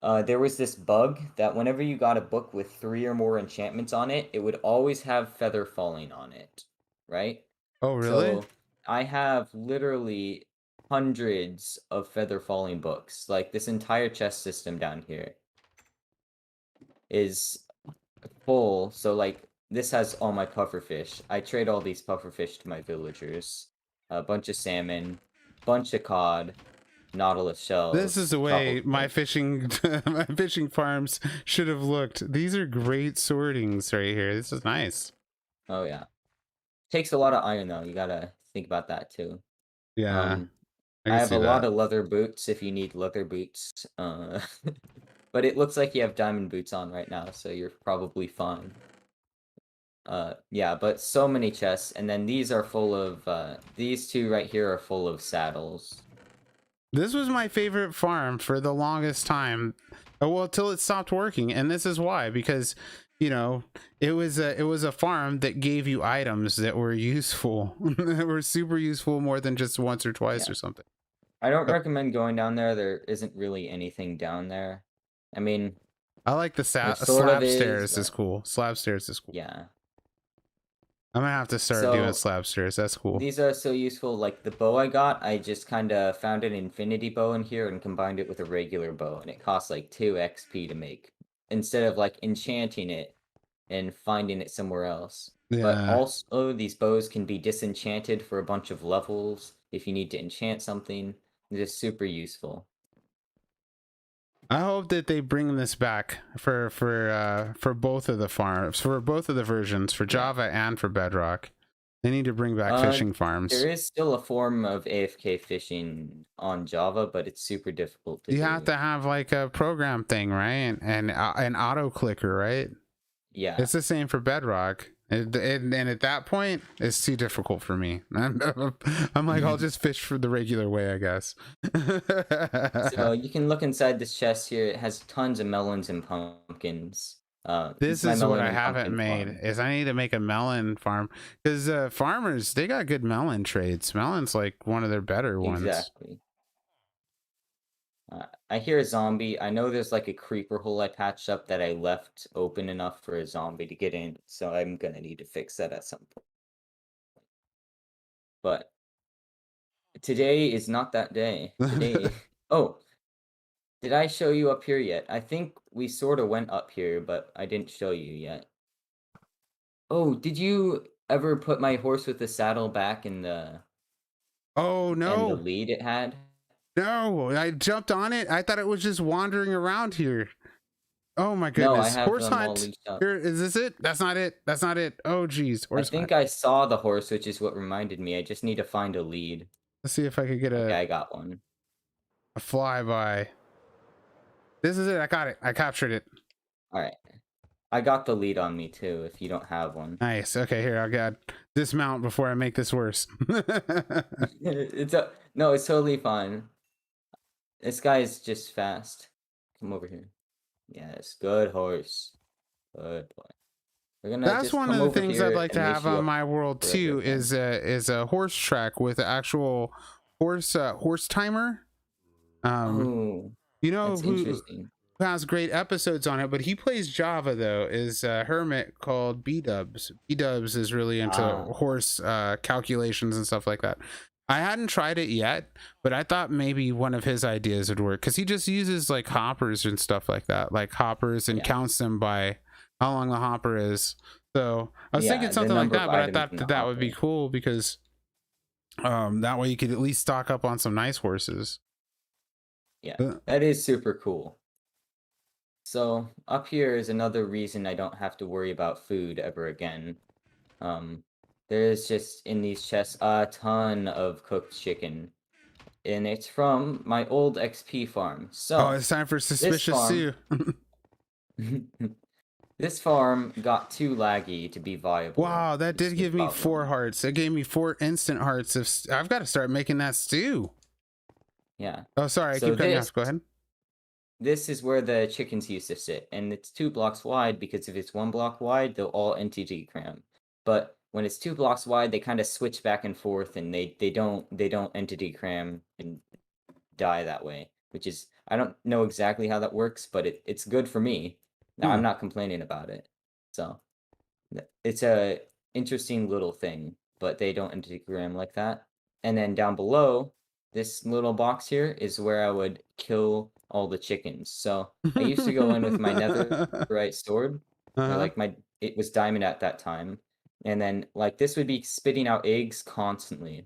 there was this bug that whenever you got a book with 3 or more enchantments on it, it would always have feather falling on it, right? Oh, really? So I have literally hundreds of feather falling books. Like, this entire chest system down here is full. So, like, this has all my pufferfish. I trade all these pufferfish to my villagers. A bunch of salmon, bunch of cod, nautilus shells. This is the way my fishing farms should have looked. These are great sortings right here. This is nice. Oh yeah, takes a lot of iron though. You gotta think about that too. Yeah, I have a lot of leather boots if you need leather boots. But it looks like you have diamond boots on right now, so you're probably fine. Yeah, but so many chests, and then these are full of these two right here are full of saddles. This was my favorite farm for the longest time. Well, till it stopped working, and this is why, because you know, it was a farm that gave you items that were useful, that were super useful more than just once or twice or something. I don't recommend going down there. There isn't really anything down there. I mean, I like the slab stairs is cool. Slab stairs is cool. Yeah. I'm gonna have to start doing slab stairs. That's cool. These are so useful. Like the bow I got, I just kind of found an infinity bow in here and combined it with a regular bow, and it costs like 2 XP to make, instead of like enchanting it and finding it somewhere else. Yeah. But also, these bows can be disenchanted for a bunch of levels if you need to enchant something. They're just super useful. I hope that they bring this back for both of the farms, for both of the versions, for Java and for Bedrock. They need to bring back fishing farms. There is still a form of AFK fishing on Java, but it's super difficult to do. You have to have like a program thing, right? And an auto clicker, right? Yeah. It's the same for Bedrock. And at that point, it's too difficult for me. I'm like, I'll just fish for the regular way, I guess. So you can look inside this chest here. It has tons of melons and pumpkins. This is what I haven't made is I need to make a melon farm, because farmers, they got good melon trades. Melon's like one of their better ones. Exactly. I hear a zombie. I know there's like a creeper hole I patched up that I left open enough for a zombie to get in, so I'm gonna need to fix that at some point. But today is not that day. Today. Oh, did I show you up here yet? I think we sort of went up here, but I didn't show you yet. Oh, did you ever put my horse with the saddle back in the... Oh, no. In the lead it had? No, I jumped on it. I thought it was just wandering around here. Oh my goodness. No, I have horse hunt. Here, is this it? That's not it. That's not it. Oh geez. I think I saw the horse, which is what reminded me. I just need to find a lead. Let's see if I could get a... Okay, I got one. A flyby. This is it. I got it. I captured it. All right. I got the lead on me too, if you don't have one. Nice. Okay, here, I'll get dismount before I make this worse. No, it's totally fine. This guy is just fast. Come over here. Yes, good horse. Good boy. We're gonna That's one of the things I'd like to have on my world too, is a horse track with an actual horse timer. Oh, you know that's interesting. who has great episodes on it, but he plays Java though, is a hermit called B-Dubs. B-Dubs is really into Ah, horse calculations and stuff like that. I hadn't tried it yet, but I thought maybe one of his ideas would work because he just uses like hoppers and stuff like that, like hoppers, and yeah, counts them by how long the hopper is. So I was thinking yeah. The something like number of that, but I items thought in the that would be hopper. cool because that way you could at least stock up on some nice horses. Yeah, Uh, that is super cool. So up here is another reason I don't have to worry about food ever again. Um, there's just in these chests a ton of cooked chicken, and it's from my old XP farm. oh, So it's time for this suspicious farm, Sue. this farm got too laggy to be viable. Wow, that It's did the give me 4 problem. hearts. It gave me 4 instant hearts. I've got to start making that stew. Yeah. Oh, sorry, I So keep cutting you this off. Go ahead. this is where the chickens used to sit, and it's 2 blocks wide because if it's 1 block wide, they'll all entity cram. But when it's 2 blocks wide, they kind of switch back and forth, and they don't entity cram and die that way. Which is I don't know exactly how that works, but it's good for me. Now Hmm. I'm not complaining about it. So it's a interesting little thing, but they don't integram like that. And then down below, this little box here is where I would kill all the chickens. So I used to go in with my netherite sword, or Uh-huh. like it was diamond at that time, and then like this would be spitting out eggs constantly.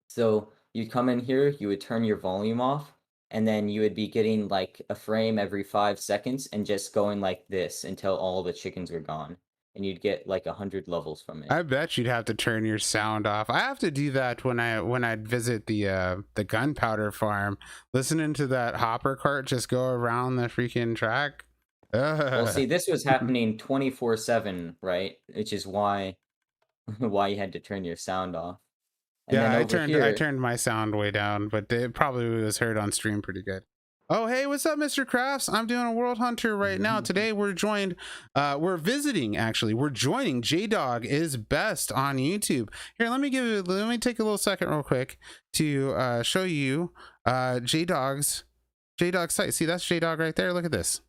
So you'd come in here, you would turn your volume off, and then you would be getting like a frame every 5 seconds and just going like this until all the chickens were gone. And you'd get like 100 levels from it. I bet you'd have to turn your sound off. I have to do that when I'd visit the gunpowder farm. Listening to that hopper cart just go around the freaking track. Well, see, Ugh. this was happening 24/7, right? Which is why why you had to turn your sound off. And Yeah, then over I here, turned my sound way down, but it probably was heard on stream pretty good. Oh, hey, what's up, Mr. Crafts? I'm doing a World Hunter right now. Today we're joined, we're visiting actually. We're joining Jdog is best on YouTube. Here, let me take a little second real quick to show you Jdog's site. See, that's Jdog right there. Look at this.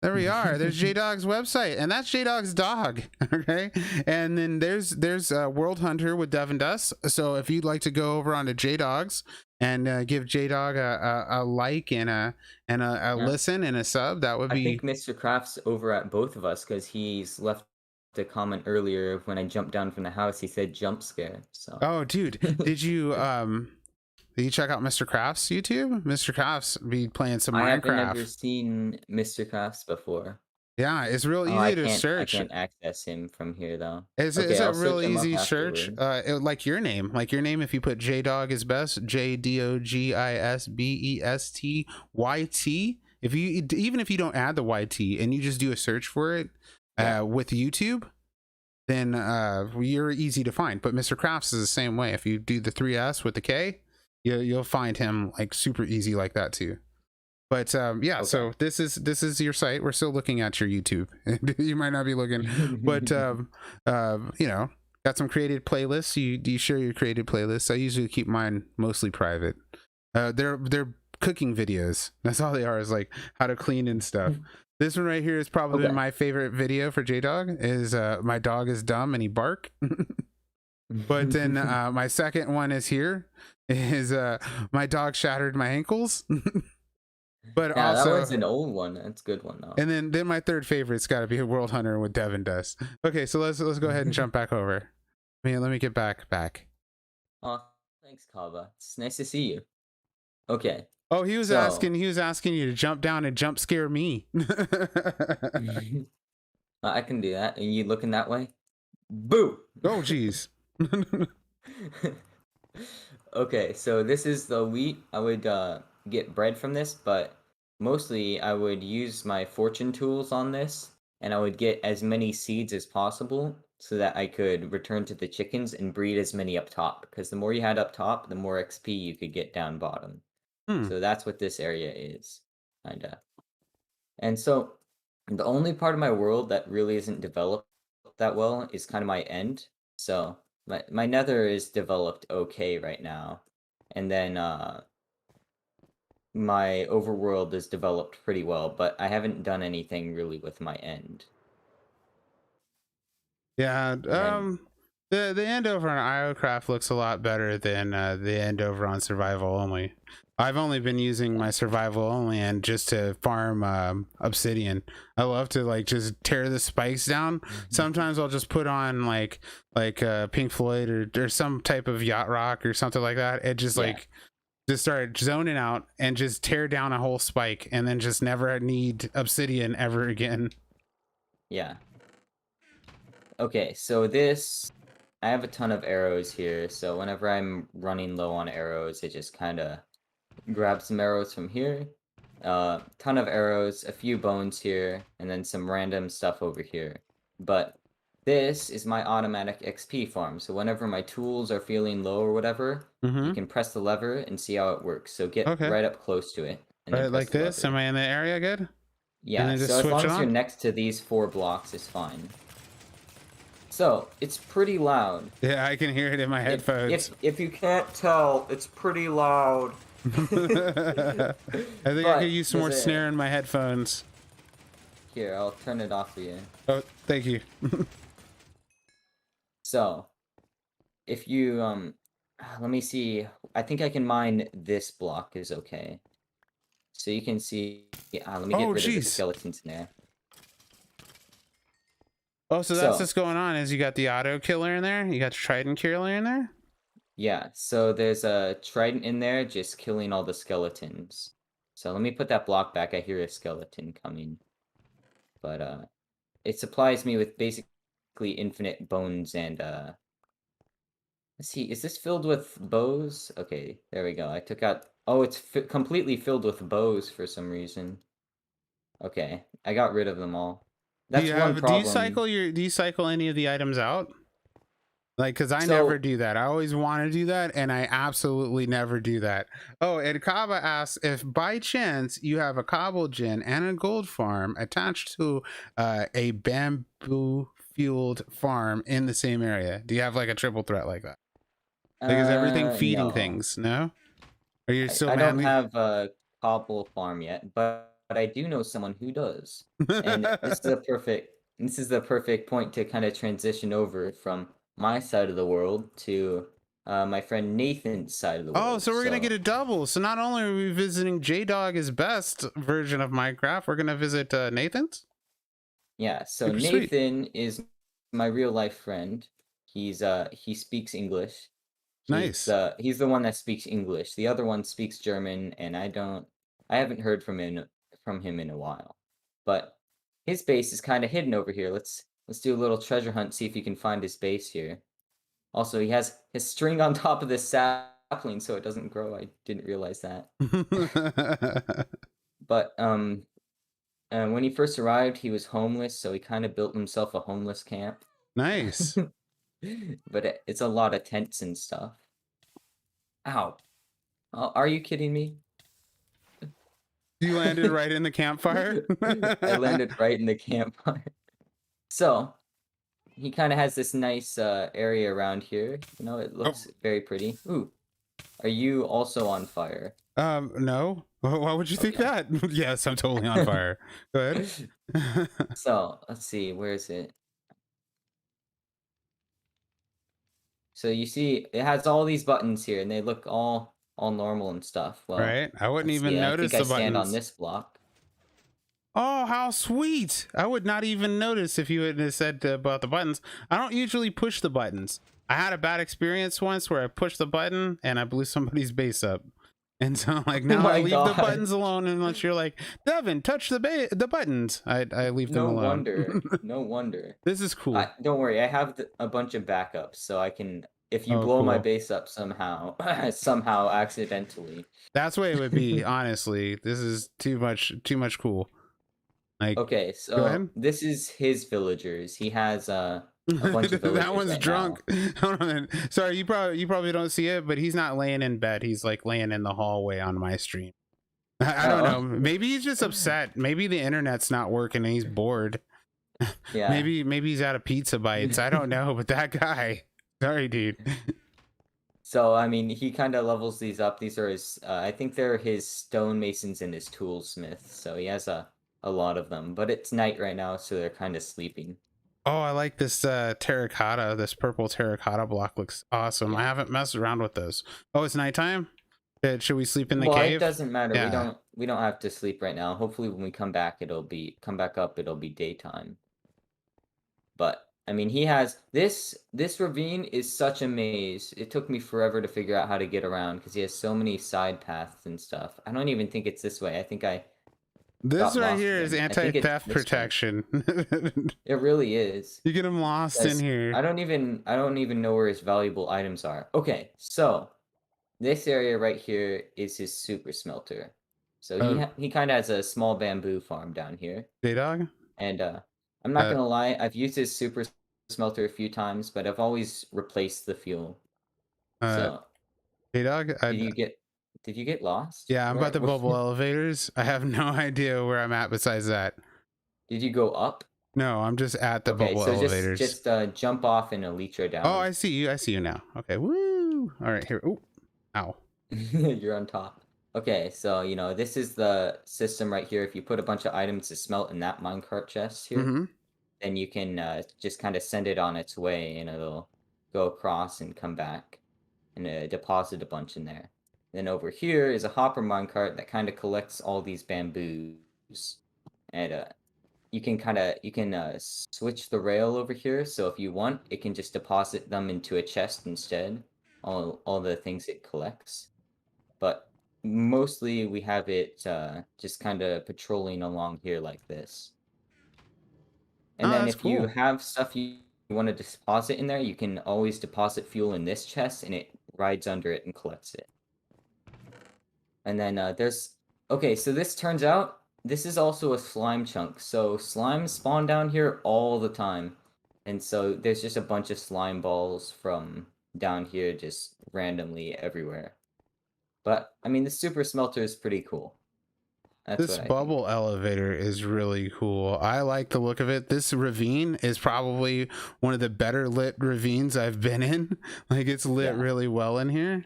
There we are. There's Jdog's website, and that's Jdog's dog. Okay, and then there's World Hunter with devindust. So if you'd like to go over onto Jdog's and give Jdog a like and a yeah, listen and a sub, that would I think be. Mr. Kraft's over at both of us because he's left a comment earlier when I jumped down from the house. He said jump scare. So Oh, dude, did you check out Mr. Crafts YouTube? Mr. Crafts be playing some I haven't ever Minecraft. seen Mr. Crafts before. Yeah, it's real Oh, easy to I search. can't access him from here though. It's Okay, a I'll real search him up easy search. afterward. Like your name. Like your name, if you put Jdog is best, JDOGISBESTYT. If you even if you don't add the YT and you just do a search for it Yeah. with YouTube, then you're easy to find. But Mr. Crafts is the same way. If you do the 3S with the K, you'll find him like super easy like that too. But yeah, Okay. so this is your site. We're still looking at your YouTube. You might not be looking, but you know, got some created playlists. Do you share your created playlists? I usually keep mine mostly private. They're cooking videos. That's all they are. Is like how to clean and stuff. This one right here is probably Okay. my favorite video for Jdog. Is my dog is dumb and he bark. But then my second one is here. Is my dog shattered my ankles. But Yeah, that also, was an old one. That's a good one though. and then my third favorite's got to be World Hunter with devindust. Okay, so let's go ahead and jump back over. Let me get back. Oh, thanks, Kava. It's nice to see you. Okay. Oh, he was So asking you to jump down and jump scare me. I can do that. And you looking that way? Boo! Oh, geez. Okay, so this is the wheat. I would get bread from this, but mostly I would use my fortune tools on this, and I would get as many seeds as possible so that I could return to the chickens and breed as many up top. Because the more you had up top, the more XP you could get down bottom. Hmm. So that's what this area is, kinda. And so the only part of my world that really isn't developed that well is kind of my end. So my nether is developed okay right now. And then my overworld is developed pretty well, but I haven't done anything really with my end. Yeah. And The end over on IOCRAFT looks a lot better than the end over on survival only. I've only been using my survival only and just to farm obsidian. I love to like just tear the spikes down. Sometimes I'll just put on like Pink Floyd or some type of yacht rock or something like that. It just like just start zoning out and just tear down a whole spike and then just never need obsidian ever again. yeah. Okay, so this, I have a ton of arrows here, so whenever I'm running low on arrows, it just kind of grab some arrows from here. Ton of arrows, a few bones here, and then some random stuff over here. But this is my automatic XP farm, so whenever my tools are feeling low or whatever, you can press the lever and see how it works. So get right up close to it. And then right, like this? Am I in the area good? Yeah, so as long as you're next to these 4 blocks, it's fine. So, it's pretty loud. Yeah, I can hear it in my headphones. If you can't tell, it's pretty loud. I think I could use some more snare in my headphones. Here, I'll turn it off for you. Oh, thank you. So, if you, let me see. I think I can mine this block is okay. So you can see, let me get rid of the skeletons in there. Oh, so that's what's going on is you got the auto killer in there? You got the trident killer in there? Yeah, so there's a trident in there just killing all the skeletons. So let me put that block back. I hear a skeleton coming. But it supplies me with basically infinite bones and let's see, is this filled with bows? Okay, there we go. I took out, oh, it's completely filled with bows for some reason. Okay, I got rid of them all. That's one problem. Do you cycle any of the items out? Like, because I never do that. I always want to do that, and I absolutely never do that. Oh, and Kaba asks, if by chance you have a cobble gen and a gold farm attached to a bamboo-fueled farm in the same area, do you have like a triple threat like that? Like, is everything feeding things? No? Or you're still I don't have a cobble farm yet, but I do know someone who does. And this is the perfect point to kind of transition over from my side of the world to my friend Nathan's side of the world. Oh, so we're gonna get a double. So not only are we visiting Jdog best version of Minecraft, we're gonna visit Nathan's. Yeah, so Nathan is my real life friend. He speaks English. Nice. He's the one that speaks English. The other one speaks German, and I haven't heard from him in a while. But his base is kind of hidden over here. Let's do a little treasure hunt, see if you can find his base here. Also, he has his string on top of this sapling so it doesn't grow. I didn't realize that. But when he first arrived, he was homeless, so he kind of built himself a homeless camp. Nice. But it's a lot of tents and stuff. Ow. Are you kidding me? You landed right in the campfire? I landed right in the campfire. So, he kind of has this nice area around here. You know, it looks very pretty. Ooh. Are you also on fire? No. Why would you think that? Yes, I'm totally on fire. Go ahead. So, let's see. Where is it? So you see, it has all these buttons here, and they look all normal and stuff. Well, right. I wouldn't even notice the buttons. I stand on this block. Oh, how sweet! I would not even notice if you had said about the buttons. I don't usually push the buttons. I had a bad experience once where I pushed the button and I blew somebody's base up. And so I'm like, now I leave the buttons alone unless you're like, Devin, touch the buttons. I leave them alone. No wonder. This is cool. Don't worry, I have a bunch of backups, so I can, if you blow my base up somehow, accidentally. That's the way it would be, honestly. This is too much cool. Like, okay, so this is his villagers. He has a bunch of villagers. That one's drunk. Hold on. Sorry, you probably don't see it, but he's not laying in bed. He's like laying in the hallway on my stream. I don't know. Maybe he's just upset. Maybe the internet's not working and he's bored. Yeah. Maybe he's out of pizza bites. I don't know, but that guy. Sorry, dude. So I mean, he kind of levels these up. These are his. I think they're his stonemasons and his toolsmiths. So he has a lot of them. But it's night right now, so they're kind of sleeping. Oh, I like this terracotta. This purple terracotta block looks awesome. I Yeah. haven't messed around with those. Oh, it's nighttime. Should we sleep in the Well, cave? it doesn't matter. Yeah. We don't have to sleep right now. Hopefully, when we come back, come back up. It'll be daytime. But I mean, he has this ravine is such a maze. It took me forever to figure out how to get around because he has so many side paths and stuff. I don't even think it's this way. I think I This got right lost here again. is I think it's anti-theft this way. protection. It really is. You get him lost in here. I don't even know where his valuable items are. Okay, so this area right here is his super smelter. So he kind of has a small bamboo farm down here. Jdog? And I'm not gonna lie, I've used his super smelter a few times, but I've always replaced the fuel. So Jdog? did you get lost? Yeah, I'm about the bubble elevators. I have no idea where I'm at besides that. Did you go up? No, I'm just at the bubble elevators. Just jump off and elytra down. Oh, I see you. I see you now. Okay. Woo! All right, here. Ooh. Ow. You're on top. Okay, so you know this is the system right here. If you put a bunch of items to smelt in that minecart chest here, then you can just kind of send it on its way, and it'll go across and come back, and deposit a bunch in there. Then over here is a hopper minecart that kind of collects all these bamboos, and you can switch the rail over here. So if you want, it can just deposit them into a chest instead. All the things it collects, but mostly we have it just kind of patrolling along here like this. And then if you have stuff you want to deposit in there, you can always deposit fuel in this chest and it rides under it and collects it. And then okay, so this turns out this is also a slime chunk. So slimes spawn down here all the time. And so there's just a bunch of slime balls from down here just randomly everywhere. But I mean, the super smelter is pretty cool. This bubble elevator is really cool. I like the look of it. This ravine is probably one of the better lit ravines I've been in. Like it's lit really well in here,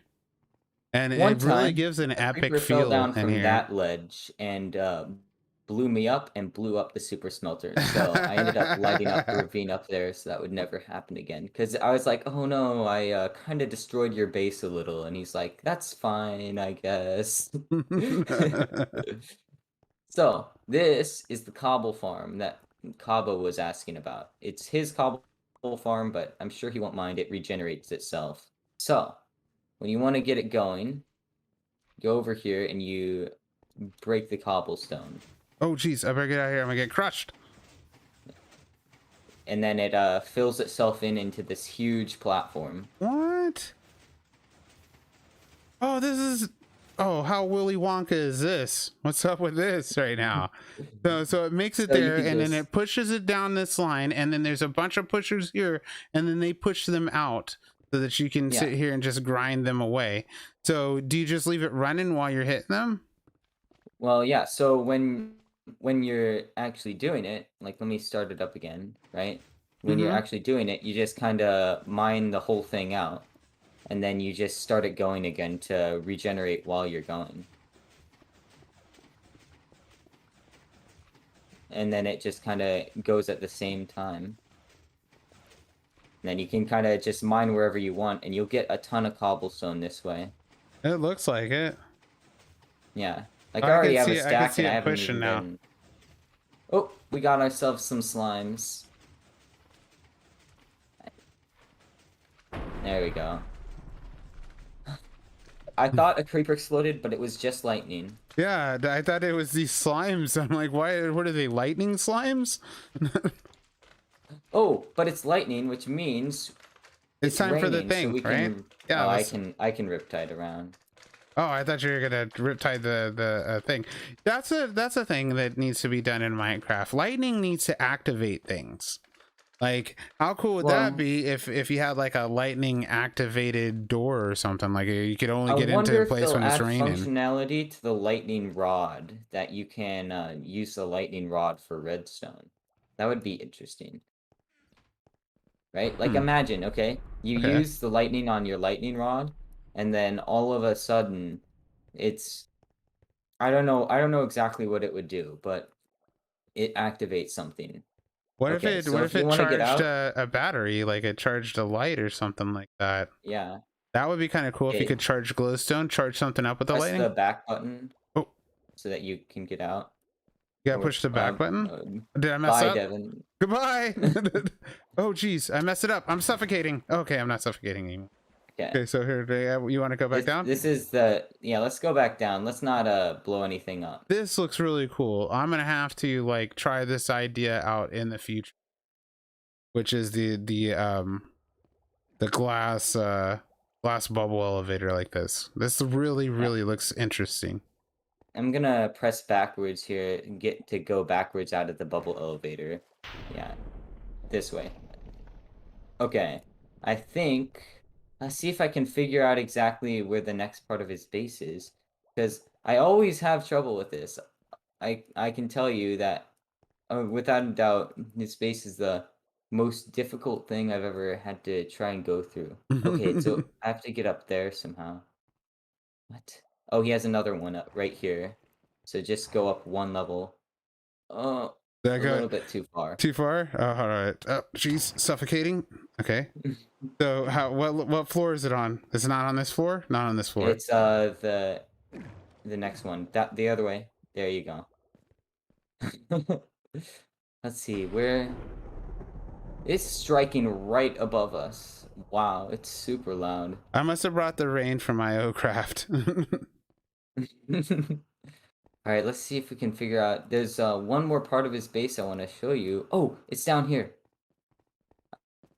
and it really gives an epic feel fell down from here. That ledge and blew me up and blew up the super smelter. So I ended up lighting up the ravine up there, so that would never happen again. Because I was like, oh no, I kind of destroyed your base a little, and he's like, that's fine, I guess. So this is the cobble farm that Cabo was asking about. It's his cobble farm, but I'm sure he won't mind. It regenerates itself. So when you want to get it going, go over here and you break the cobblestone. Oh geez, I better get out of here. I'm gonna get crushed. And then it fills itself into this huge platform. What? Oh, this is... Oh, how Willy Wonka is this? What's up with this right now? So it makes it there, and then it pushes it down this line, and then there's a bunch of pushers here, and then they push them out so that you can sit here and just grind them away. So do you just leave it running while you're hitting them? Well, yeah. So when you're actually doing it, like let me start it up again, right? When you're actually doing it, you just kind of mine the whole thing out. And then you just start it going again to regenerate while you're going. And then it just kind of goes at the same time. And then you can kind of just mine wherever you want, and you'll get a ton of cobblestone this way. It looks like it. Yeah. Like I already have a stack and I haven't even been... Oh, we got ourselves some slimes. There we go. I thought a creeper exploded, but it was just lightning. Yeah, I thought it was these slimes. I'm like, why? What are they? Lightning slimes? Oh, but it's lightning, which means it's time raining, for the thing, so right? Yeah, I can riptide around. Oh, I thought you were gonna riptide the thing. That's a thing that needs to be done in Minecraft. Lightning needs to activate things. Like, how cool would that be if you had like a lightning activated door or something? Like you could only get into a place when it's raining. Functionality to the lightning rod that you can use the lightning rod for redstone. That would be interesting, right? Like imagine, okay, you use the lightning on your lightning rod, and then all of a sudden, it's I don't know exactly what it would do, but it activates something. Okay, so What if if you it want to get charged out, a battery, like it charged a light or something like that? yeah, That would be kind of cool if you okay, could charge glowstone, charge something up with the press lightning. the back button Oh, so that you can get out. you gotta Or push the back button. Did I mess bye, up? Devin. Goodbye. Oh, geez, I messed it up. I'm suffocating. Okay, I'm not suffocating anymore. Okay. Okay, so here, you want to go back down? This is the yeah. Let's go back down. Let's not blow anything up. This looks really cool. I'm gonna have to like try this idea out in the future, which is the glass bubble elevator like this. This really Yeah. looks interesting. I'm gonna press backwards here and get to go backwards out of the bubble elevator. Yeah, this way. Okay, I think let's see if I can figure out exactly where the next part of his base is, because I always have trouble with this. I can tell you that without a doubt, his base is the most difficult thing I've ever had to try and go through. Okay, so I have to get up there somehow. What? Oh, he has another one up right here. So just go up one level. Oh, That a got little bit too far. too far. Oh, all right. Oh, she's suffocating. Okay. So what floor is it on? Is it not on this floor? Not on this floor. It's the next one. That the other way. There you go. Let's see, where it's striking right above us. Wow, it's super loud. I must have brought the rain from IOCRAFT. Alright, let's see if we can figure out. There's one more part of his base I want to show you. Oh, it's down here.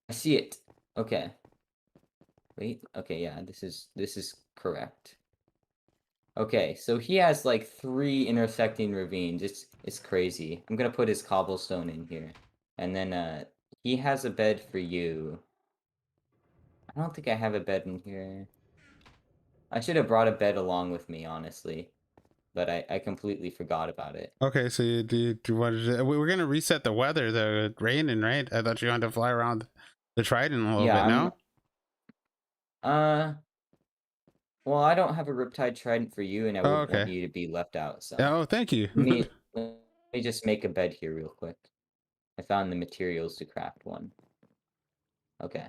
I see it. Okay. Wait, okay, yeah, this is correct. Okay, so he has like 3 intersecting ravines. It's crazy. I'm gonna put his cobblestone in here. And then he has a bed for you. I don't think I have a bed in here. I should have brought a bed along with me, honestly. But I completely forgot about it. Okay, so you do what is it? We're gonna reset the weather though. Raining, right? I thought you wanted to fly around the Trident a little Yeah, bit. I'm No. well, I don't have a Riptide Trident for you, and I Oh, wouldn't want okay. you to be left out, so Oh, thank you. let me just make a bed here real quick. I found the materials to craft one. Okay.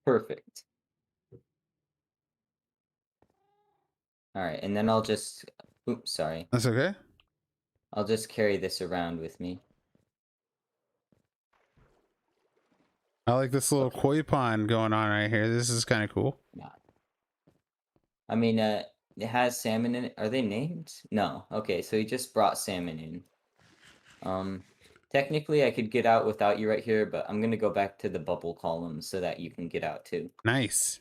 Perfect. Alright, and then I'll just oops, sorry. That's okay. I'll just carry this around with me. I like this little Okay. koi pond going on right here. This is kind of cool. Yeah. I mean, it has salmon in it. Are they named? No. Okay, so he just brought salmon in. Technically I could get out without you right here, but I'm gonna go back to the bubble column so that you can get out too. Nice.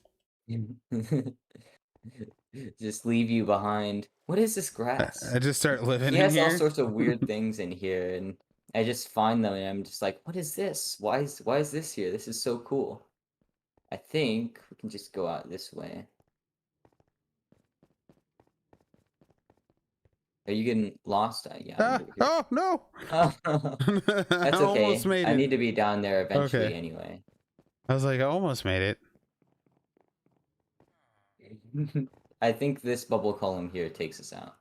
Just leave you behind. What is this grass? I just start living He in has all here. sorts of weird things in here, and I just find them, and I'm just like, what is this? Why is this here? This is so cool. I think we can just go out this way. Are you getting lost? Yeah. I'm over here. Oh no! That's I okay. almost made I it. need to be down there eventually Okay. anyway. I was like, I almost made it. I think this bubble column here takes us out.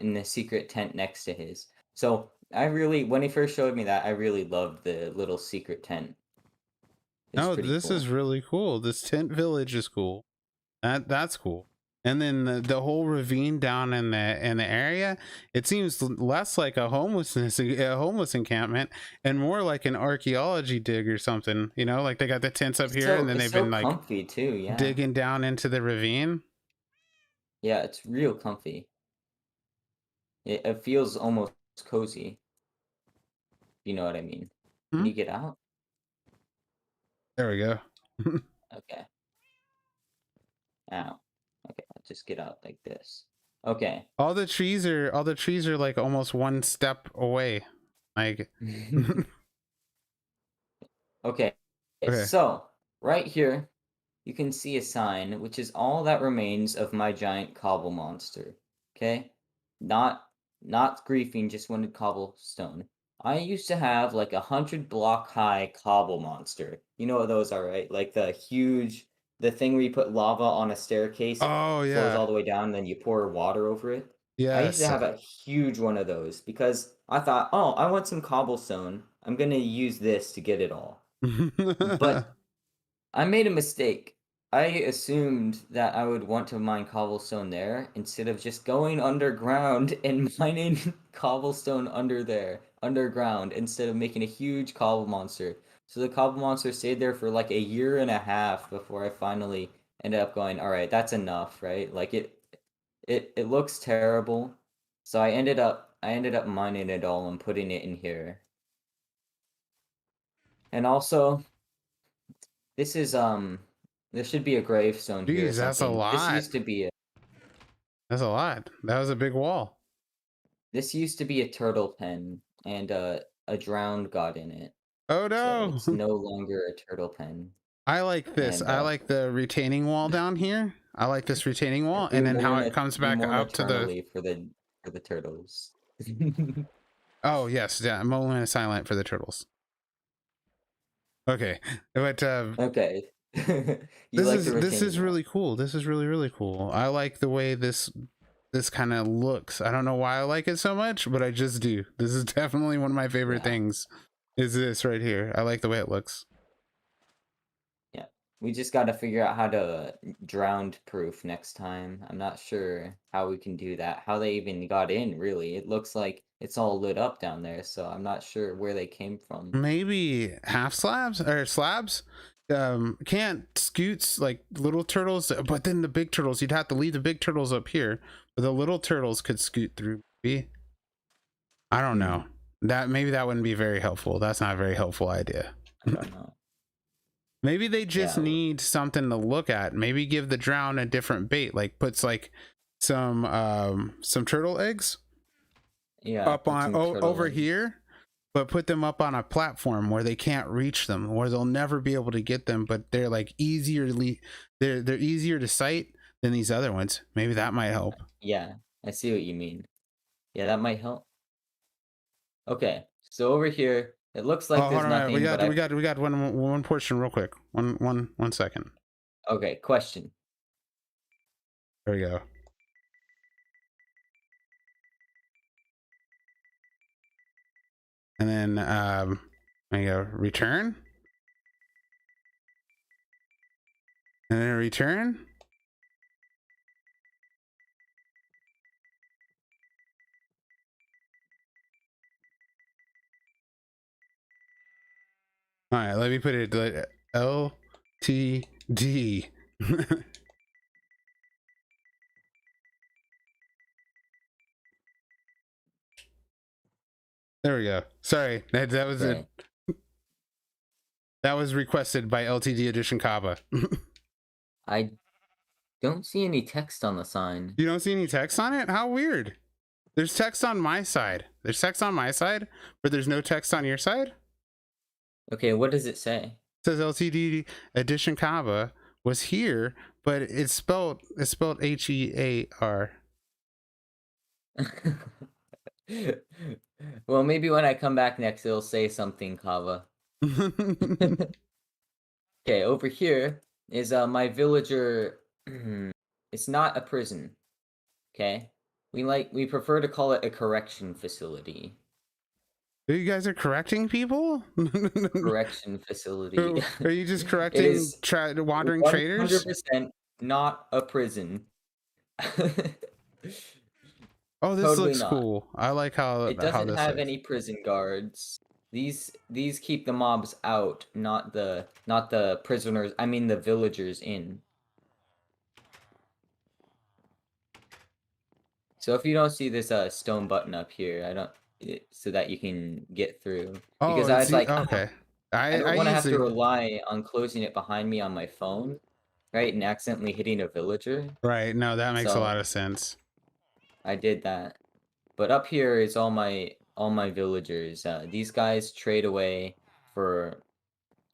In the secret tent next to his. So I really, when he first showed me that, I really loved the little secret tent. It's Oh, pretty this cool. is really cool. This tent village is cool. That's cool. And then the whole ravine down in the area, it seems less like a homeless encampment and more like an archaeology dig or something. You know, like they got the tents up here, and then they've been like comfy too. Yeah. digging down into the ravine. Yeah, it's real comfy. It feels almost cozy. You know what I mean? Can you get out? There we go. Okay. Ow. Okay, I'll just get out like this. Okay. All the trees are like almost one step away. Like Okay. Okay. So right here, you can see a sign, which is all that remains of my giant cobble monster. Okay? Not griefing, just wanted cobblestone. I used to have like 100 block high cobble monster. You know what those are, right? Like the thing where you put lava on a staircase, it Oh flows yeah. all the way down, and then you pour water over it. I used to Yes. have a huge one of those because I thought, oh, I want some cobblestone. I'm gonna use this to get it all. But I made a mistake. I assumed that I would want to mine cobblestone there instead of just going underground and mining cobblestone underground, instead of making a huge cobble monster. So the cobble monster stayed there for like a year and a half before I finally ended up going, all right, that's enough, right? Like it looks terrible. So I ended up mining it all and putting it in here. And also, this is there should be a gravestone here or Jeez, that's a something. This lot. used to be a That's a lot. That was a big wall. this used to be a turtle pen, and a drowned got in it. Oh So no. it's no longer a turtle pen. I like this. And I like the retaining wall down here. I like this retaining wall, we and then how mourn it comes we back mourn up to the. eternally for the turtles. Oh yes, yeah. Molan is silent for the turtles. Okay, but Okay. You like the this retaining is wall. really cool. This is really cool. I like the way this kind of looks. I don't know why I like it so much, but I just do. This is definitely one of my favorite Yeah. things. Is this right here? I like the way it looks. Yeah. We just got to figure out how to drowned proof next time. I'm not sure how we can do that. How they even got in, really. It looks like it's all lit up down there, so I'm not sure where they came from. Maybe half slabs or slabs. Can't scoots like little turtles, but then the big turtles, you'd have to leave the big turtles up here, but the little turtles could scoot through. Maybe. I don't know. That maybe that wouldn't be very helpful. That's not a very helpful idea. I don't know. Maybe they just Yeah. need something to look at. Maybe give the drown a different bait, like puts like some turtle eggs Yeah, up put on some turtle over eggs. here, but put them up on a platform where they can't reach them, where they'll never be able to get them, but they're like they're easier to sight than these other ones. Maybe that might help. Yeah, I see what you mean. Yeah, that might help. Okay, so over here, it looks like Oh, there's hold on. nothing, but We got one portion real quick. One second. Okay, question. There we go. And then there you go. Return. And then return. All right, let me put it like LTD. There we go. Sorry, that was Okay. that was requested by LTD Edition Kaba. I don't see any text on the sign. You don't see any text on it? How weird. There's text on my side. There's text on my side, but there's no text on your side? Okay, what does it say? It says LTD Edition Kaba was here, but it's spelled HEAR. Well, maybe when I come back next, it'll say something, Kava. Okay, over here is my villager. It's not a prison. Okay, we prefer to call it a correction facility. You guys are correcting people? Correction facility. Are you just It correcting is wandering traders? 100% not a prison. Oh, this Totally looks not. cool. I like how It doesn't this have looks. any prison guards. These keep the mobs out, not the prisoners. I mean the villagers in. So if you don't see this stone button up here, so that you can get through. Oh, Because I was like, okay. I don't I want to have to usually rely on closing it behind me on my phone, right, and accidentally hitting a villager. right. No, that makes a So lot of sense. I did that. But up here is all my villagers. These guys trade away for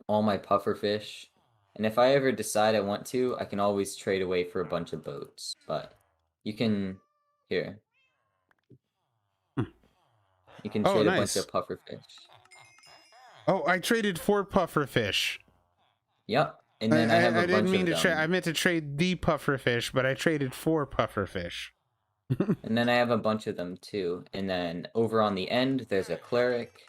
all my pufferfish. And if I ever decide I want to, I can always trade away for a bunch of boats. But you can, here, Hmm. you can Oh, trade a bunch nice. of pufferfish. Oh, I traded 4 pufferfish. Yep. And then I have a I didn't bunch mean of to trade. I them. meant to trade the pufferfish, but I traded 4 pufferfish. And then I have a bunch of them too. And then over on the end, there's a cleric.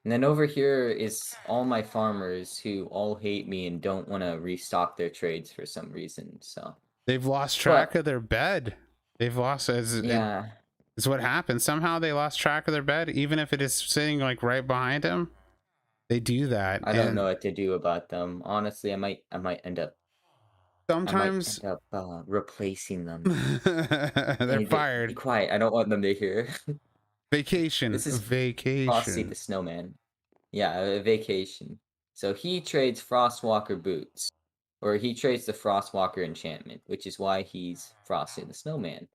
And then over here is all my farmers who all hate me and don't want to restock their trades for some reason. So They've lost track but of their bed. They've lost yeah, it's what happened. Somehow they lost track of their bed, even if it is sitting like right behind them. They do that, I don't know and what to do about them. Honestly, I might end up sometimes replacing them. they're Hey, be fired. quiet. I don't want them to hear. Vacation, This is Frosty the vacation. Snowman. Yeah, a vacation. So he trades Frostwalker boots, or he trades the Frostwalker enchantment, which is why he's Frosty the Snowman.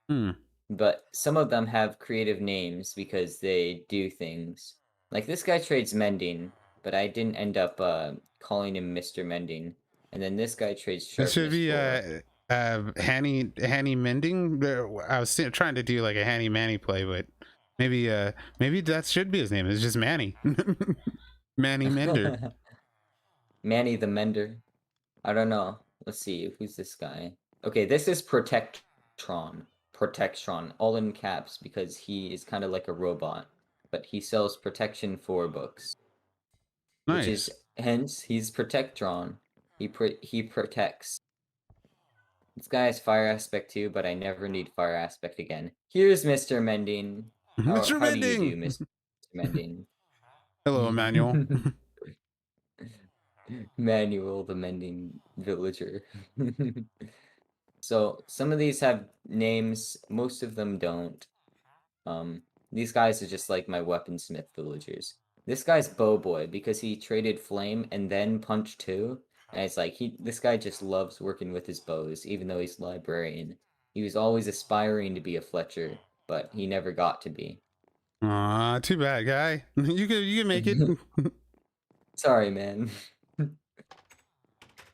Hmm. But some of them have creative names because they do things. Like this guy trades Mending, but I didn't end up calling him Mr. Mending. And then this guy trades It should Sharpness be 4. Hanny Mending. I was trying to do like a Hanny Manny play, but maybe that should be his name. It's just Manny. Manny Mender. Manny the Mender. I don't know. Let's see. Who's this guy? Okay, this is Protectron. Protectron, all in caps because he is kind of like a robot, but he sells Protection 4 books, which is Nice. hence he's Protectron. He protects. This guy has fire aspect too, but I never need fire aspect again. Here's Mr. Mending. Mr. How do you Mending. do, Mr. Mending? Hello, Emmanuel. Manuel the Mending Villager. So some of these have names, most of them don't. These guys are just like my weaponsmith villagers. This guy's Bowboy because he traded flame and then punch too. And it's like this guy just loves working with his bows, even though he's librarian. He was always aspiring to be a Fletcher, but he never got to be. Aw, too bad, guy. You can make it. Sorry, man.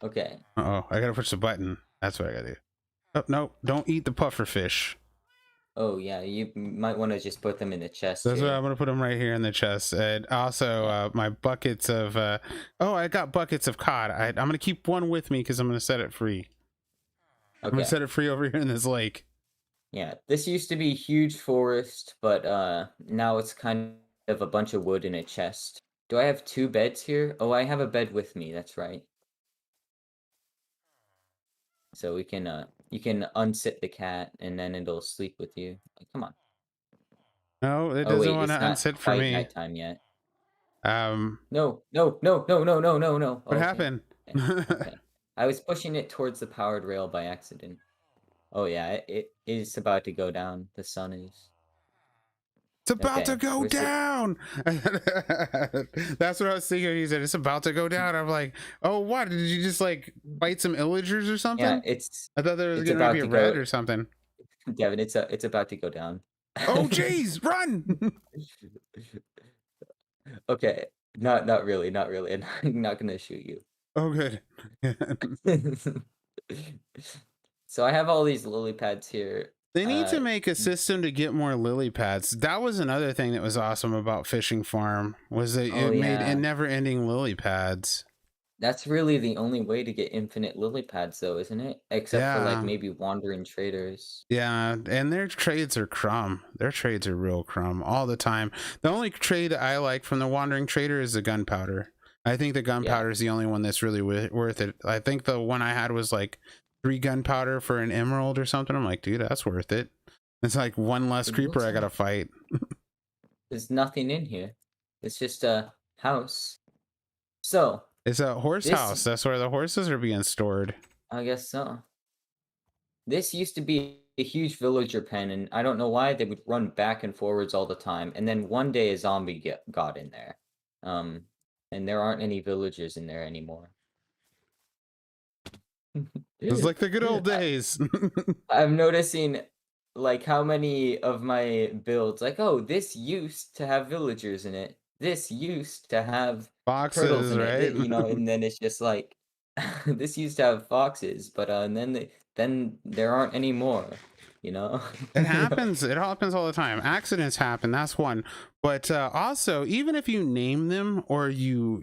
Okay. Uh-oh, I gotta push the button. That's what I gotta do. Oh, no, don't eat the puffer fish. Oh yeah, you might want to just put them in the chest. That's here. what I'm gonna put them right here in the chest. And also, my buckets of oh, I got buckets of cod. I'm gonna keep one with me because I'm gonna set it free. Okay. I'm gonna set it free over here in this lake. Yeah, this used to be a huge forest, but now it's kind of a bunch of wood in a chest. Do I have 2 beds here? Oh, I have a bed with me, that's right. So we can you can unsit the cat and then it'll sleep with you. Like, come on. No, it Oh doesn't wait, want to it's not unsit for quite me. nighttime yet. No. No. What What happened? Okay. I was pushing it towards the powered rail by accident. Oh yeah, it is about to go down. The sun is. It's about to go we're down. That's what I was thinking. He said it's about to go down. I'm like, oh, what? Did you just like fight some illagers or something? Yeah, I thought there was it's gonna about be to red go. or something. Devin, it's about to go down. Oh, jeez, run! Okay, not really. I'm not gonna shoot you. Oh, good. So I have all these lily pads here. They need to make a system to get more lily pads. That was another thing that was awesome about Fishing Farm was that it made never-ending lily pads. That's really the only way to get infinite lily pads, though, isn't it? Except for like maybe wandering traders. Yeah, and their trades are crumb. Their trades are real crumb all the time. The only trade I like from the wandering trader is the gunpowder. I think the gunpowder is the only one that's really worth it. I think the one I had was like 3 gunpowder for an emerald or something. I'm like, dude, that's worth it. It's like 1 less creeper I gotta fight. There's nothing in here. It's just a house. So it's a horse house. That's where the horses are being stored. I guess so. This used to be a huge villager pen, and I don't know why they would run back and forwards all the time. And then one day a zombie got in there. And there aren't any villagers in there anymore. It's like the good old days. I'm noticing like how many of my builds, like, oh, this used to have villagers in it. this used to have turtles Foxes, in it, right? you know, and then it's just like this used to have foxes, but and then there aren't any more, you know. It happens. It happens all the time. Accidents happen. That's one. But also, even if you name them or you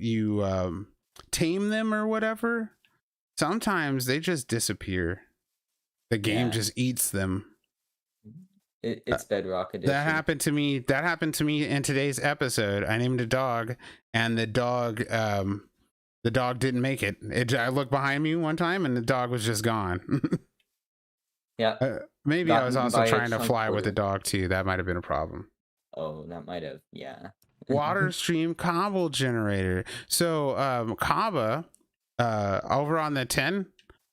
tame them or whatever, sometimes they just disappear. The game Yeah, just eats them. it's Bedrock That edition. happened to me. That happened to me in today's episode. I named a dog, and the dog didn't make it. I looked behind me one time, and the dog was just gone. Yeah, Maybe I was gotten also by a trying to chunk fly with the quarter. dog too. That might have been a problem. Oh, that might have, yeah. Water stream cobble generator. So Kaba over on the 10,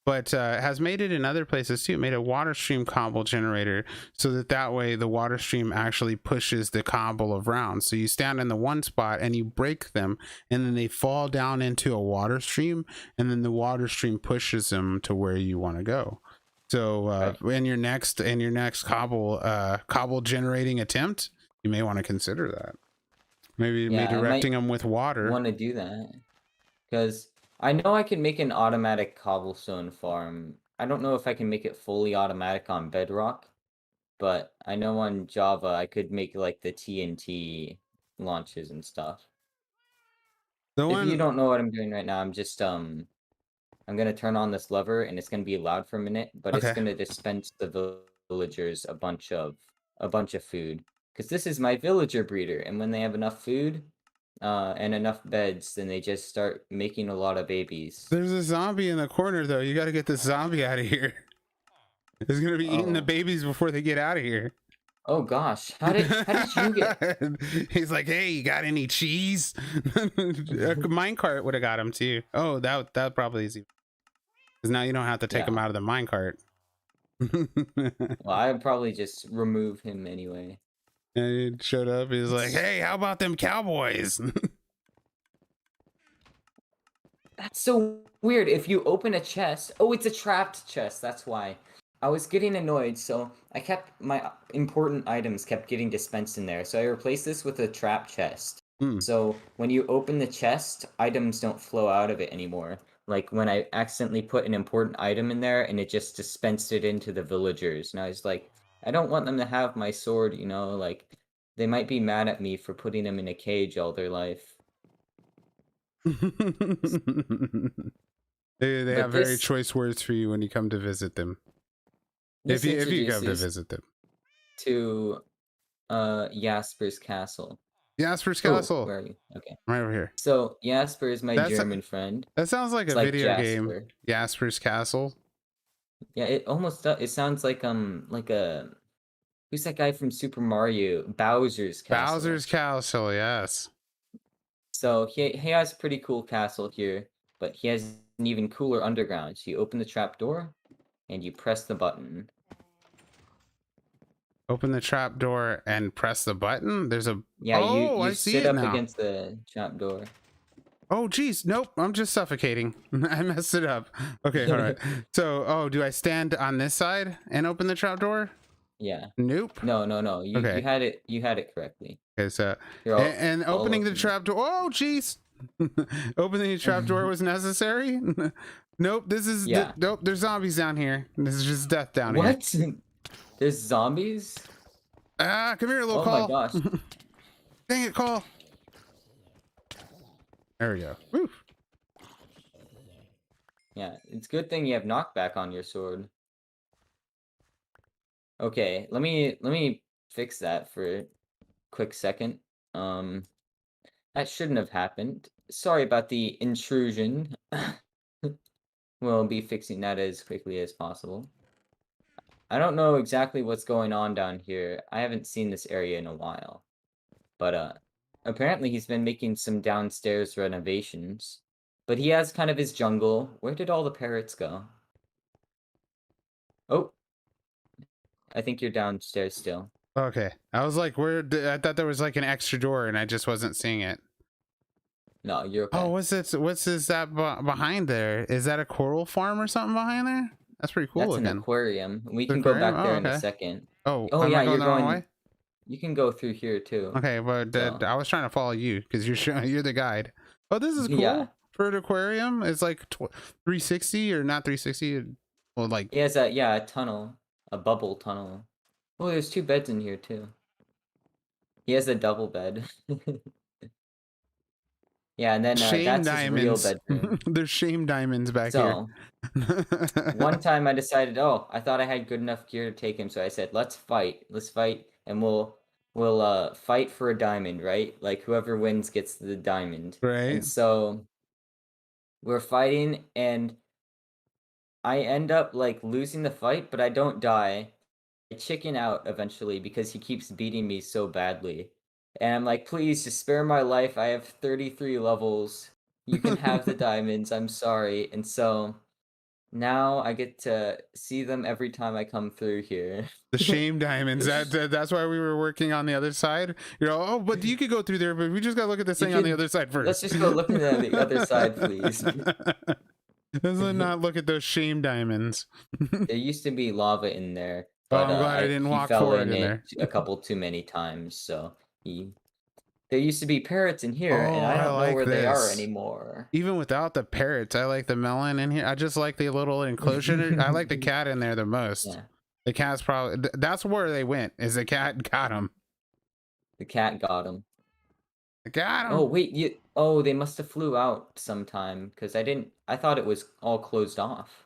but has made it in other places too. Made a water stream cobble generator so that way the water stream actually pushes the cobble around. So you stand in the one spot and you break them, and then they fall down into a water stream, and then the water stream pushes them to where you want to go. So Right. in your next cobble generating attempt, you may want to consider that. Maybe Yeah, I directing might them with water. want to do that because I know I can make an automatic cobblestone farm. I don't know if I can make it fully automatic on Bedrock, but I know on Java I could make like the TNT launches and stuff. The If you one, don't know what I'm doing right now, I'm gonna turn on this lever and it's gonna be loud for a minute, but it's okay. gonna dispense the villagers a bunch of food. Because this is my villager breeder, and when they have enough food, and enough beds, then they just start making a lot of babies. There's a zombie in the corner though. You got to get this zombie out of here. It's gonna be eating the Oh. babies before they get out of here. Oh gosh. How did you get He's like, "Hey, you got any cheese?" A minecart would have got him too. Oh, that probably is. Because now you don't have to take Yeah. him out of the minecart. Well, I'd probably just remove him anyway. And he showed up. He's like, "Hey, how about them cowboys?" That's so weird. If you open a chest, oh, it's a trapped chest. That's why. I was getting annoyed, so I kept my important items kept getting dispensed in there. So I replaced this with a trap chest. Hmm. So when you open the chest, items don't flow out of it anymore. Like when I accidentally put an important item in there and it just dispensed it into the villagers. And I was like, I don't want them to have my sword, you know, like they might be mad at me for putting them in a cage all their life. They But have very this choice words for you when you come to visit them. this If you come to introduces visit them. to Jasper's castle. Jasper's Oh, Castle. where are you? Okay. Right over here. So Jasper is my That's German friend. that sounds like It's a like video game. Jasper. Jasper's Castle. Yeah, it almost does. It sounds like a who's that guy from Super Mario? Bowser's castle. Bowser's Castle, yes. So he has a pretty cool castle here, but he has an even cooler underground. So you open the trap door and you press the button. Open the trap door and press the button. There's a Yeah, oh, you I see sit it up now. against the trap door. Oh geez, nope, I'm just suffocating. I messed it up. Okay, all right. So oh, do I stand on this side and open the trap door? Yeah. Nope. No. You Okay. you had it correctly. Okay, so You're all, and all opening the open. trap door. Oh jeez. Opening the trap door was necessary. Nope, this is Yeah. nope, there's zombies down here. This is just death down here. What? There's zombies? Ah, come here, little Oh Call. my gosh. Dang it, Call. There we go. Woo. Yeah, it's a good thing you have knockback on your sword. Okay, let me fix that for a quick second. That shouldn't have happened. Sorry about the intrusion. We'll be fixing that as quickly as possible. I don't know exactly what's going on down here. I haven't seen this area in a while. But apparently he's been making some downstairs renovations. But he has kind of his jungle. Where did all the parrots go? Oh, I think you're downstairs still. Okay. I was like, I thought there was like an extra door and I just wasn't seeing it. No, you're okay. Oh, what's that behind there? Is that a coral farm or something behind there? That's pretty cool That's looking. an aquarium. We The can go aquarium? back there Oh, in a okay. second. Oh, Oh am yeah, I you're going the wrong going. way? You can go through here too. Okay, but So I was trying to follow you because you're the guide. Oh, this is yeah, cool for an aquarium. It's like 360 or not 360. Well, like he has a tunnel, a bubble tunnel. Oh, there's 2 beds in here too. He has a double bed. Yeah, and then shame that's his real diamonds. bedroom. There's shame diamonds back here. So one time I decided, oh, I thought I had good enough gear to take him, so I said, let's fight. Let's fight, and we'll fight for a diamond, right? Like whoever wins gets the diamond. Right. And so we're fighting, and I end up like losing the fight, but I don't die. I chicken out eventually because he keeps beating me so badly. And I'm like, please just spare my life. I have 33 levels. You can have the diamonds. I'm sorry. And so now I get to see them every time I come through here. The shame diamonds. That's why we were working on the other side. You're all, oh, but you could go through there, but we just gotta look at this thing on the other side first. Let's just go look at the other side, please. Let's not look at those shame diamonds. There used to be lava in there, Oh, but I'm glad I didn't he walk fell forward in in it there. a couple too many times, so he. There used to be parrots in here, Oh, and I don't like know where they are this. anymore. Even without the parrots, I like the melon in here. I just like the little enclosure. I like the cat in there the most. Yeah, The cat's probably that's where they went. Is the cat got him? the cat got him. Got him. Oh wait, oh, they must have flew out sometime because I thought it was all closed off.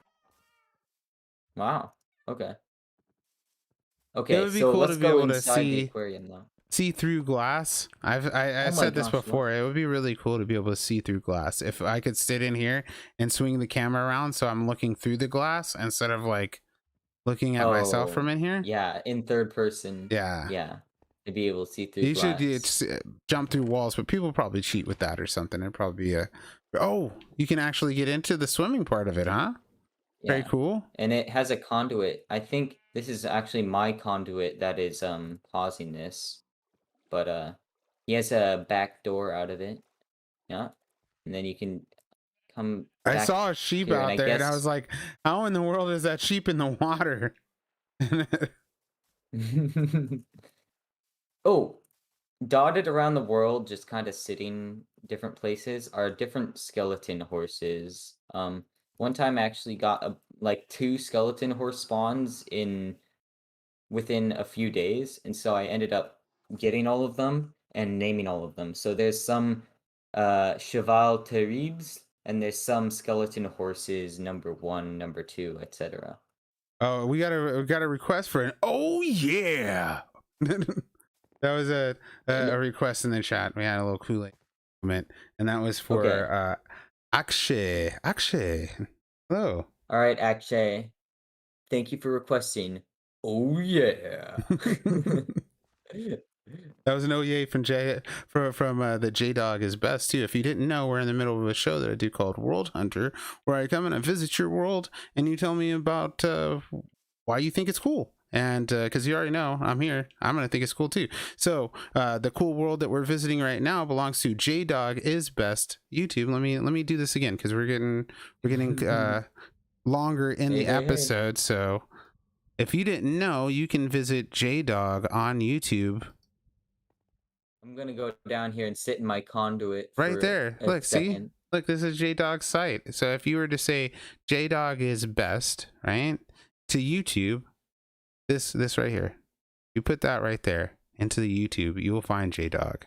Wow. Okay. It Okay, would be so cool to let's be go able to inside the aquarium though. see through glass. I Oh my said this gosh, what? before. It would be really cool to be able to see through glass. If I could sit in here and swing the camera around so I'm looking through the glass instead of like looking at myself from in here. Yeah, in third person. Yeah. Yeah, to be able to see through You glass. should jump through walls, but people probably cheat with that or something. It'd probably be a. Oh, you can actually get into the swimming part of it, huh? Yeah. Very cool. And it has a conduit. I think this is actually my conduit that is pausing this. But he has a back door out of it. Yeah. And then you can come I back saw a sheep here, out and I there, and I guess was like, "How in the world is that sheep in the water?" Oh, dotted around the world, just kind of sitting different places, are different skeleton horses. One time I actually got like 2 skeleton horse spawns within a few days, and so I ended up getting all of them and naming all of them. So there's some cheval terribles, and there's some skeleton horses number 1, number 2, etc. Oh, we got a request for an. Oh yeah, that was a request in the chat. We had a little Kool-Aid comment, and that was for Okay. Akshay. Akshay, hello. All right, Akshay. Thank you for requesting. Oh yeah. That was an oh yay from the Jdog is best too. If you didn't know, we're in the middle of a show that I do called World Hunter, where I come and I visit your world and you tell me about why you think it's cool. And because you already know I'm here, I'm gonna think it's cool too. So the cool world that we're visiting right now belongs to Jdog is best YouTube. Let me do this again because we're getting longer in the episode. So if you didn't know, you can visit Jdog on YouTube. I'm gonna go down here and sit in my conduit right there. Look, second. see? Look, this is Jdog's site. So if you were to say Jdog is best, right? To YouTube, this right here. You put that right there into the YouTube, you will find Jdog.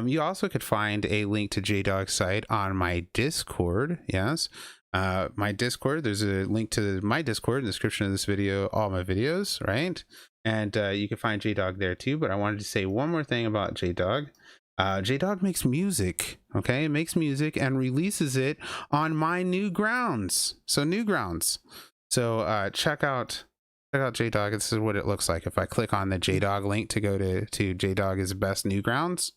You also could find a link to Jdog's site on my Discord. Yes. My Discord, there's a link to my Discord in the description of this video, all my videos, right? And you can find Jdog there too. But I wanted to say one more thing about Jdog. Jdog makes music, okay? It makes music and releases it on my Newgrounds. So Newgrounds. So check out Jdog. This is what it looks like. If I click on the Jdog link to go to Jdog is best Newgrounds,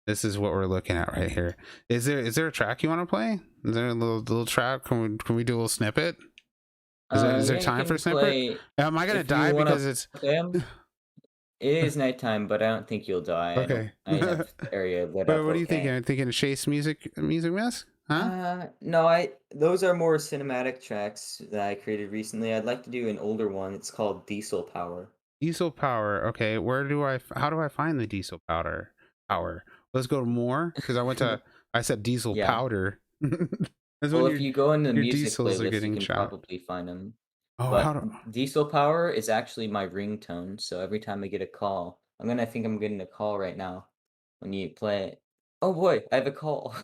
this is what we're looking at right here. Is there a track you want to play? Is there a little track? Can we do a little snippet? Is there time for a snippet? Am I gonna die because it's? It is nighttime, but I don't think you'll die. Okay. I have the area lit But up. what are you thinking? Are you thinking of Chase music mess? Huh? No, those are more cinematic tracks that I created recently. I'd like to do an older one. It's called Diesel Power. Diesel power. Okay, how do I find the diesel power? Let's go to more, because I said diesel Yeah. powder. That's Well, when if you go in the your music diesels are playlist, you getting can chopped. probably find them. Oh, But diesel power is actually my ringtone, so every time I get a call, I think I'm getting a call right now when you play it. Oh boy, I have a call.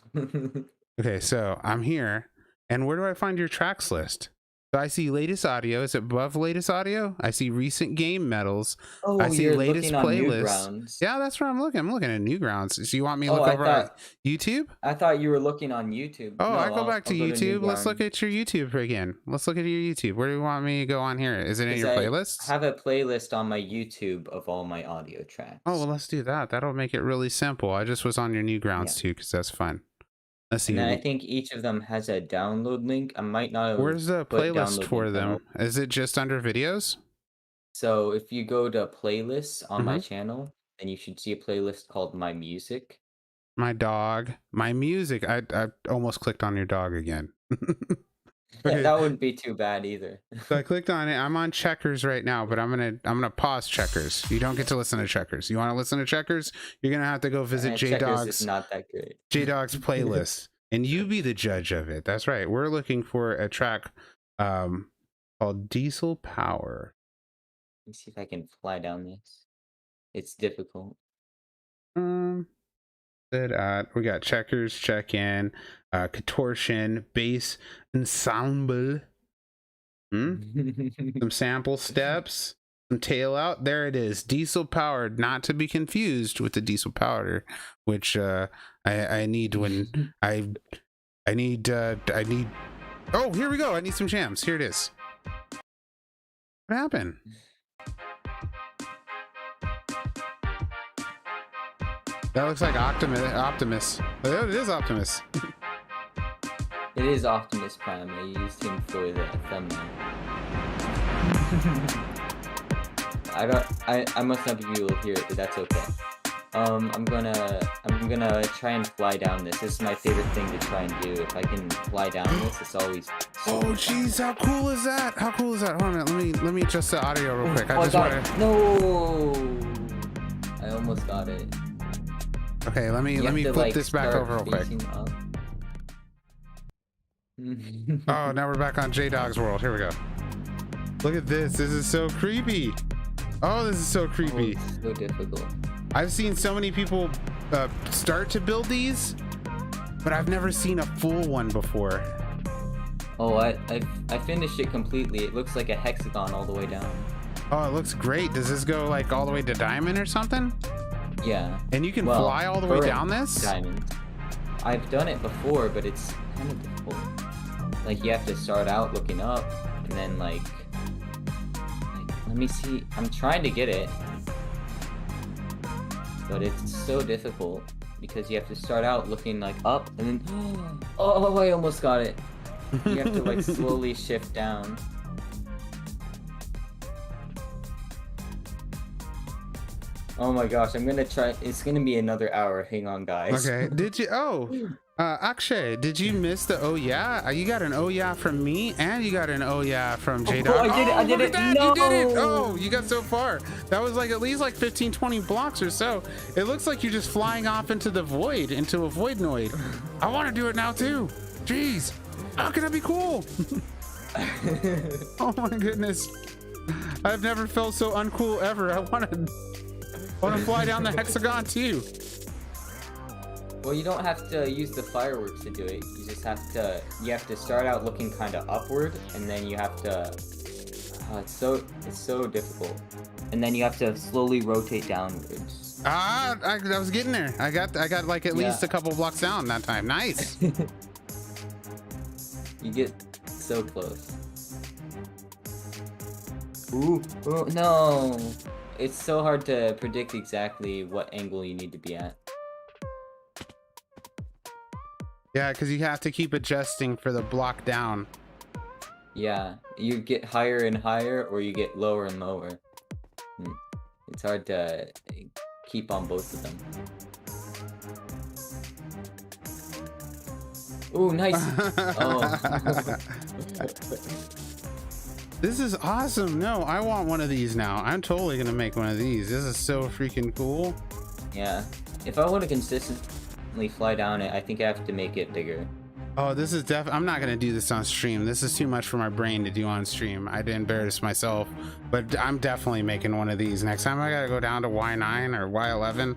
Okay, so I'm here, and where do I find your tracks list? So I see latest audio. Is it above latest audio? I see recent game medals. I Oh, see you're latest looking on playlists. Newgrounds. Yeah, that's where I'm looking. I'm looking at Newgrounds. So you want me to Oh, look over at YouTube? I thought you were looking on YouTube. Oh, I No, go back to I'll go to YouTube. Let's look Newgrounds. at your YouTube again. Let's look at your YouTube. Where do you want me to go on here? Is it in Because your I playlists? have a playlist on my YouTube of all my audio Oh, well, tracks. let's do that. That'll make it really simple. I just was on your Newgrounds Yeah. too, because that's fun. Let's And then I see. think each of them has a download link. I might not have Where's the put playlist download for link on all. them? Is it just under videos? So if you go to playlists on my Mm-hmm. channel, then you should see a playlist called My Music. My dog, my music. I almost clicked on your dog again. Okay. That wouldn't be too bad either. So I clicked on it. I'm on Checkers right now, but I'm gonna pause Checkers. You don't get to listen to Checkers. You want to listen to Checkers? You're gonna have to go visit Checkers is Jdog's not that great. Jdog's playlist, and you be the judge of it. That's right. We're looking for a track called Diesel Power. Let me see if I can fly down this. It's difficult. We got Checkers, check in, contortion, bass ensemble, some sample steps, some tail out. There it is, diesel powered, not to be confused with the diesel powder, which I need when I need. Oh, here we go. I need some jams. Here it is. What happened? That looks like Optimus. Oh, it is Optimus. It is Optimus Prime. I used him for the thumbnail. I must not be able to hear it, but that's okay. I'm gonna try and fly down this. This is my favorite thing to try and do. If I can fly down this, it's always. Oh jeez, how cool is that? How cool is that? Hold on a minute. Let me adjust the audio real quick. I just want to. No. I almost got it. Okay, let me flip this back over real quick. Oh, now we're back on Jdog's world. Here we go. Look at this. This is so creepy. Oh, this is so creepy. Oh, it's so difficult. I've seen so many people start to build these, but I've never seen a full one before. Oh, I finished it completely. It looks like a hexagon all the way down. Oh, it looks great. Does this go like all the way to diamond or something? Yeah. And you can fly all the way down this? Diamond. I've done it before, but it's kind of difficult. Like, you have to start out looking up, and then, like, let me see. I'm trying to get it. But it's so difficult, because you have to start out looking, like, up, and then... Oh, I almost got it. You have to, like, slowly shift down. Oh my gosh, I'm gonna try. It's gonna be another hour. Hang on, guys. Okay. Did you? Oh, Akshay, did you miss the oh yeah? You got an oh yeah from me, and you got an oh yeah from Jdog. Oh, I did it. No. You did it. Oh, you got so far. That was like at least like 15, 20 blocks or so. It looks like you're just flying off into the void, into a voidnoid. I want to do it now too. Jeez, how can that be cool? Oh my goodness. I've never felt so uncool ever. I want to fly down the hexagon too. Well, you don't have to use the fireworks to do it. You just have to start out looking kind of upward, and then you have to. Oh, it's so difficult. And then you have to slowly rotate downwards. I was getting there. I got like at least a couple blocks down that time. Nice. You get so close. Ooh, no. It's so hard to predict exactly what angle you need to be at. Yeah, because you have to keep adjusting for the block down. Yeah, you get higher and higher, or you get lower and lower. It's hard to keep on both of them. Ooh, nice! Oh. This is awesome. No, I want one of these now. I'm totally gonna make one of these. This is so freaking cool. Yeah. If I want to consistently fly down it, I think I have to make it bigger. Oh, this is I'm not gonna do this on stream. This is too much for my brain to do on stream. I'd embarrass myself, but I'm definitely making one of these. Next time I gotta go down to Y9 or Y11.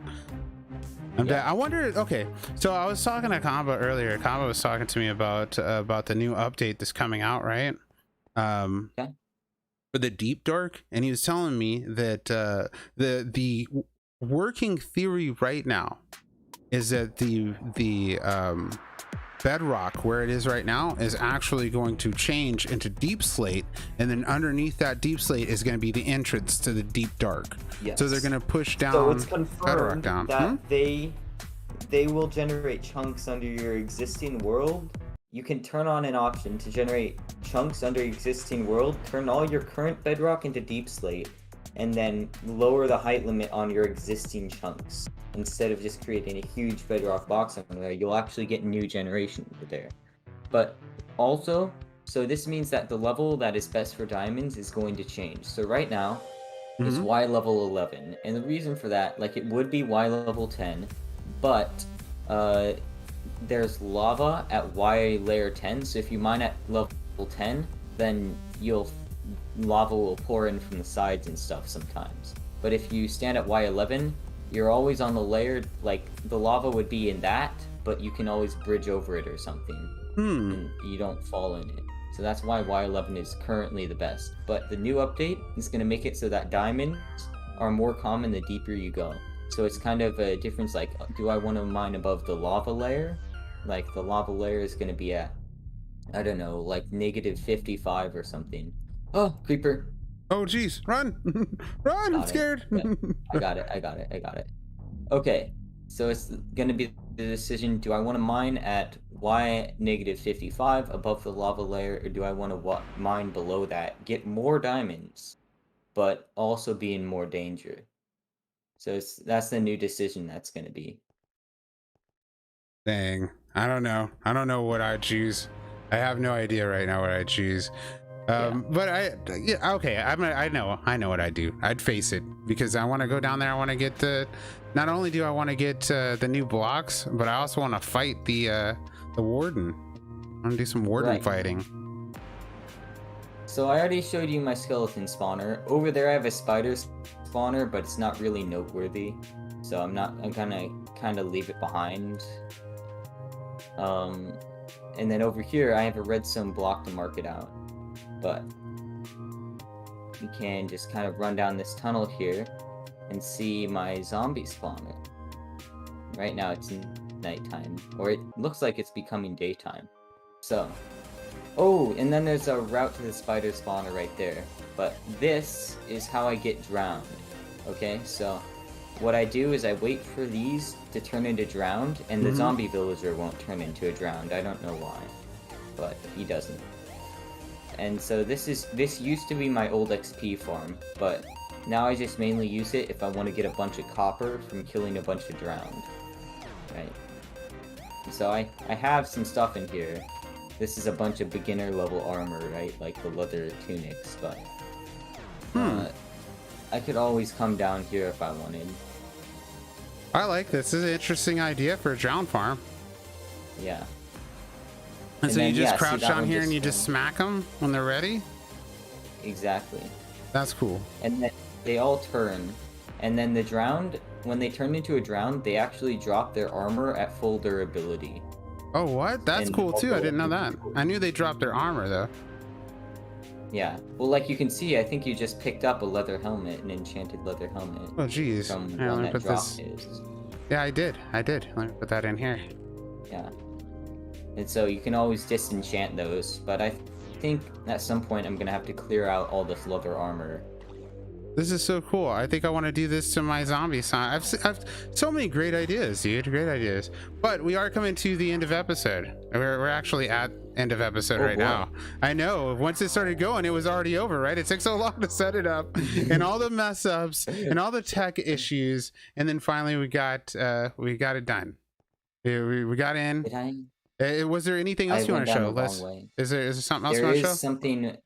I wonder. Okay, so I was talking to Kamba earlier. Kamba was talking to me about the new update that's coming out, right? Okay. For the Deep Dark, and he was telling me that the working theory right now is that the Bedrock, where it is right now, is actually going to change into Deep Slate, and then underneath that Deep Slate is going to be the entrance to the Deep Dark. Yes. So they're going to push down. So it's Bedrock confirmed down. that they will generate chunks under your existing world. You can turn on an option to generate chunks under existing world, turn all your current Bedrock into Deep Slate, and then lower the height limit on your existing chunks. Instead of just creating a huge Bedrock box under there, you'll actually get new generation over there. But also, so this means that the level that is best for diamonds is going to change. So right now, it's Y level 11. And the reason for that, like, it would be Y level 10, but there's lava at Y layer 10. So if you mine at level 10, then lava will pour in from the sides and stuff sometimes. But if you stand at Y11, you're always on the layer, like, the lava would be in that, but you can always bridge over it or something. And you don't fall in it. So that's why Y11 is currently the best. But the new update is going to make it so that diamonds are more common the deeper you go. So it's kind of a difference, like, do I want to mine above the lava layer? Like, the lava layer is going to be at, I don't know, like -55 or something. Oh, creeper. Oh, geez, run! Run! I'm scared. I got it. Okay, so it's gonna be the decision: do I want to mine at Y -55 above the lava layer, or do I want to mine below that, get more diamonds, but also be in more danger? So that's the new decision that's gonna be. Dang, I don't know what I'd choose. I have no idea right now what I'd choose. But I know what I'd do. I'd face it, because I want to go down there. I want to get not only do I want to get the new blocks, but I also want to fight the warden. I want to do some warden fighting. So I already showed you my skeleton spawner. Over there I have a spider spawner, but it's not really noteworthy. So I'm gonna kind of leave it behind. And then over here I have a redstone block to mark it out. But you can just kind of run down this tunnel here and see my zombie spawner. Right now it's nighttime, or it looks like it's becoming daytime. So, oh, and then there's a route to the spider spawner right there. But this is how I get drowned. Okay, so what I do is I wait for these to turn into drowned, and the zombie villager won't turn into a drowned. I don't know why, but he doesn't. And so this used to be my old XP farm, but now I just mainly use it if I want to get a bunch of copper from killing a bunch of drowned. Right. So I have some stuff in here. This is a bunch of beginner level armor, right? Like the leather tunics, but I could always come down here if I wanted. I like this. This is an interesting idea for a drowned farm. Yeah. And so then, you just crouch down here and you just smack them when they're ready? Exactly. That's cool. And then they all turn. And then the drowned, when they turn into a drowned, they actually drop their armor at full durability. Oh, what? That's cool too. I didn't know that. I knew they dropped their armor though. Yeah. Well, like you can see, I think you just picked up a leather helmet, an enchanted leather helmet. Oh, geez. From Here, one let me that put dropped this. his. Yeah, I did. Let me put that in here. Yeah. And so you can always disenchant those, but I think at some point I'm gonna have to clear out all this leather armor. This is so cool. I think I want to do this to my zombie sign. I've so many great ideas, dude. Great ideas. But we are coming to the end of episode. We're actually at end of episode right now. I know. Once it started going, it was already over, right? It took so long to set it up, and all the mess ups, and all the tech issues, and then finally we got it done. We got in. Did I? Was there anything else you want to show? Is there something else you want to show? Something.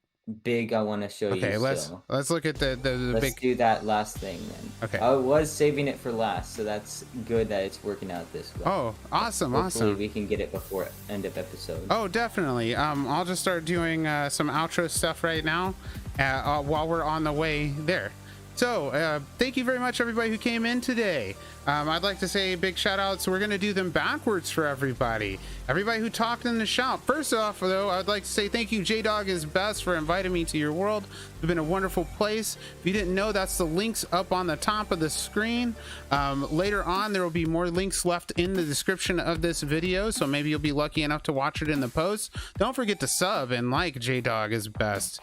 big I want to show you Okay, let's still. look at the Let's big. do that last thing then. Okay. I was saving it for last, so that's good that it's working out this way. Oh, awesome, Hopefully awesome. we can get it before end of episode. Oh, definitely. I'll just start doing some outro stuff right now while we're on the way there. So thank you very much, everybody who came in today. I'd like to say a big shout out. So we're going to do them backwards for everybody who talked in the shop. First off, though, I'd like to say thank you, Jdog is best, for inviting me to your world. It's been a wonderful place. If you didn't know, that's the links up on the top of the screen. Later on, there will be more links left in the description of this video, so maybe you'll be lucky enough to watch it in the post. Don't forget to sub and like Jdog is best.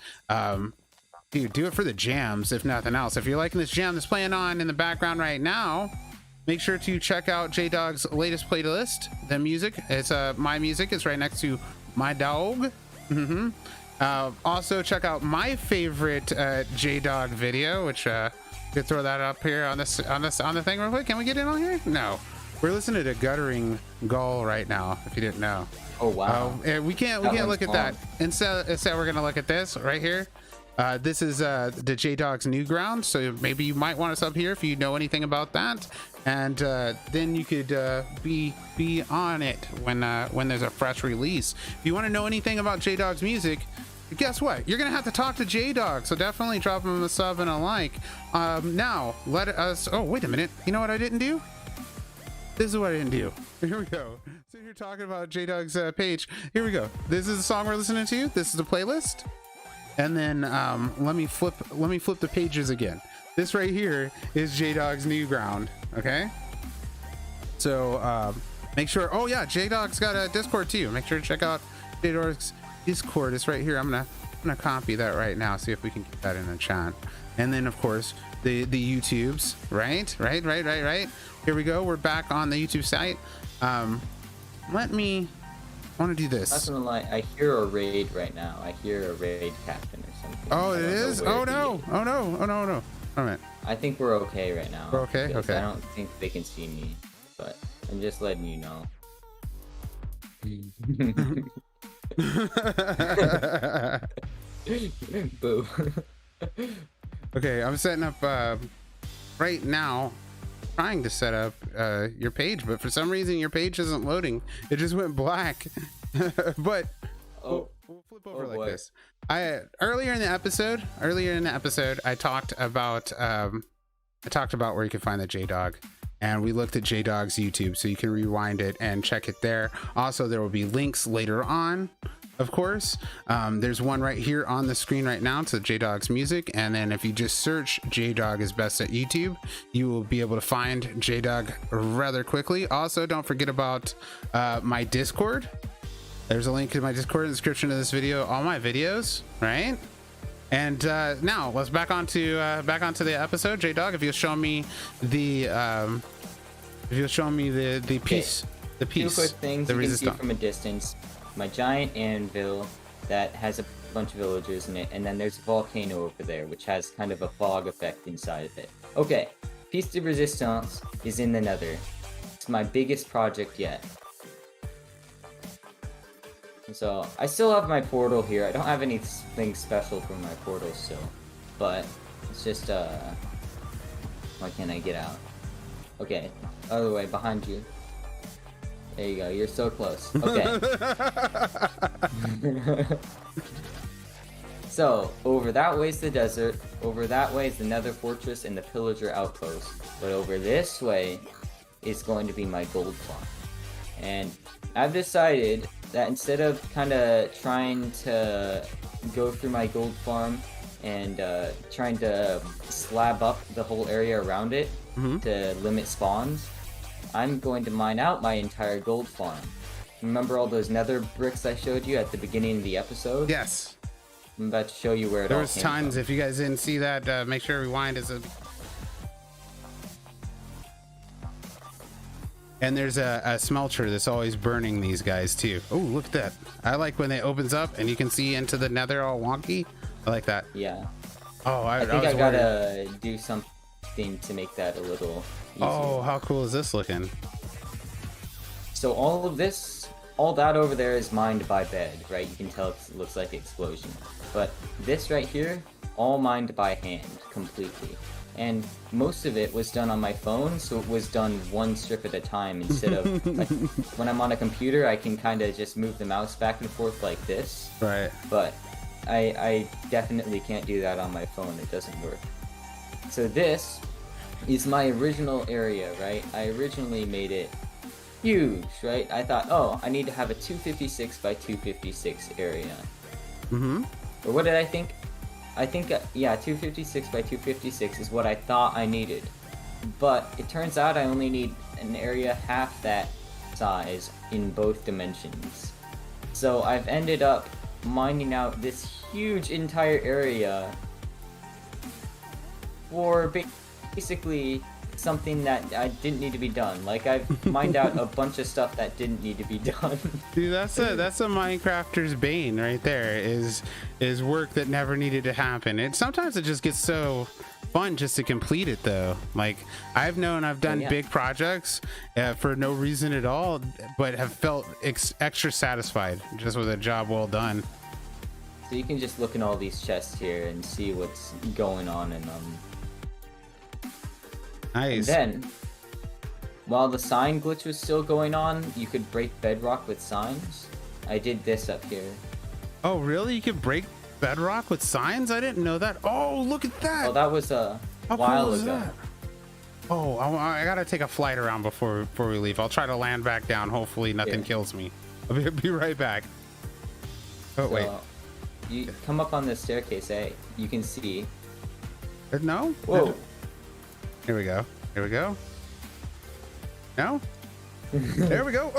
Dude, do it for the jams, if nothing else. If you're liking this jam that's playing on in the background right now, make sure to check out Jdog's latest playlist. The music, it's my music. It's right next to my dog. Also, check out my favorite Jdog video, which could throw that up here on this on the thing real quick. Can we get in on here? No, we're listening to Guttering Gull right now. If you didn't know. Oh wow. We can't look at that. Instead, we're gonna look at this right here. This is the Jdog's new ground, so maybe you might want to sub here if you know anything about that, and then you could be on it when there's a fresh release. If you want to know anything about Jdog's music, guess what? You're gonna have to talk to Jdog, so definitely drop him a sub and a like. Now let us. Oh, wait a minute. You know what I didn't do? This is what I didn't do. Here we go. So you're talking about Jdog's page. Here we go. This is the song we're listening to. This is the playlist. And then let me flip the pages again. This right here is Jdog's new ground. Okay, so make sure. Oh yeah, Jdog's got a Discord too. Make sure to check out Jdog's Discord. It's right here. I'm gonna copy that right now. See if we can get that in the chat. And then of course the YouTubes. Right. Here we go. We're back on the YouTube site. I want to do this. Not gonna lie, I hear a raid right now. I hear a raid captain or something. Oh, it is? Oh no. All right. I think we're okay right now. We're okay? Okay. I don't think they can see me, but I'm just letting you know. Boo. Okay, I'm setting up right now, trying to set up your page, but for some reason your page isn't loading. It just went black. But we'll flip over like this. Earlier in the episode I talked about where you can find the Jdog, and we looked at Jdog's YouTube, so you can rewind it and check it there. Also, there will be links later on, of course. There's one right here on the screen right now to Jdog's music, and then if you just search Jdog is best at YouTube, you will be able to find Jdog rather quickly. Also, don't forget about my Discord. There's a link to my Discord in the description of this video, all my videos, right? And now let's back onto the episode. Jdog, if you'll show me the piece. Okay. The piece. Two quick things you can see from a distance. My giant anvil that has a bunch of villagers in it, and then there's a volcano over there which has kind of a fog effect inside of it. Okay, piece de resistance is in the nether. It's my biggest project yet. So I still have my portal here. I don't have anything special for my portal still, but it's just why can't I get out? Okay, other way, behind you. There you go, you're so close. Okay. So, over that way is the desert, over that way is the nether fortress and the pillager outpost. But over this way is going to be my gold farm. And I've decided that instead of kind of trying to go through my gold farm and trying to slab up the whole area around it to limit spawns, I'm going to mine out my entire gold farm. Remember all those nether bricks I showed you at the beginning of the episode? Yes. I'm about to show you where it all came from. There was tons. If you guys didn't see that, make sure to rewind. And there's a smelter that's always burning these guys too. Oh, look at that. I like when it opens up and you can see into the nether all wonky. I like that. Yeah. Oh, I think I gotta do something to make that a little easier. Oh, how cool is this looking? So all of this all that over there is mined by bed, right? You can tell it looks like explosion. But this right here, all mined by hand, completely. And most of it was done on my phone, so it was done one strip at a time instead of, like, when I'm on a computer, I can kind of just move the mouse back and forth like this. Right. But I definitely can't do that on my phone, it doesn't work. So this is my original area, right? I originally made it huge, right? I thought, oh, I need to have a 256 by 256 area. Mm-hmm. Or what did I think? I think, yeah, 256 by 256 is what I thought I needed. But it turns out I only need an area half that size in both dimensions. So I've ended up mining out this huge entire area for basically something that I didn't need to be done. Like, I've mined out a bunch of stuff that didn't need to be done. Dude, that's a Minecrafter's bane right there, is work that never needed to happen. Sometimes it just gets so fun just to complete it though. Like, I've done big projects for no reason at all, but have felt extra satisfied just with a job well done. So you can just look in all these chests here and see what's going on in them. Nice. And then, while the sign glitch was still going on, you could break Bedrock with signs. I did this up here. Oh, really? You could break Bedrock with signs? I didn't know that. Oh, look at that! Well, that was a while ago. That? Oh, I gotta take a flight around before we leave. I'll try to land back down. Hopefully nothing kills me. I'll be right back. Oh, so, wait. You come up on the staircase, you can see. No? Whoa. Here we go. Here we go. No? There we go.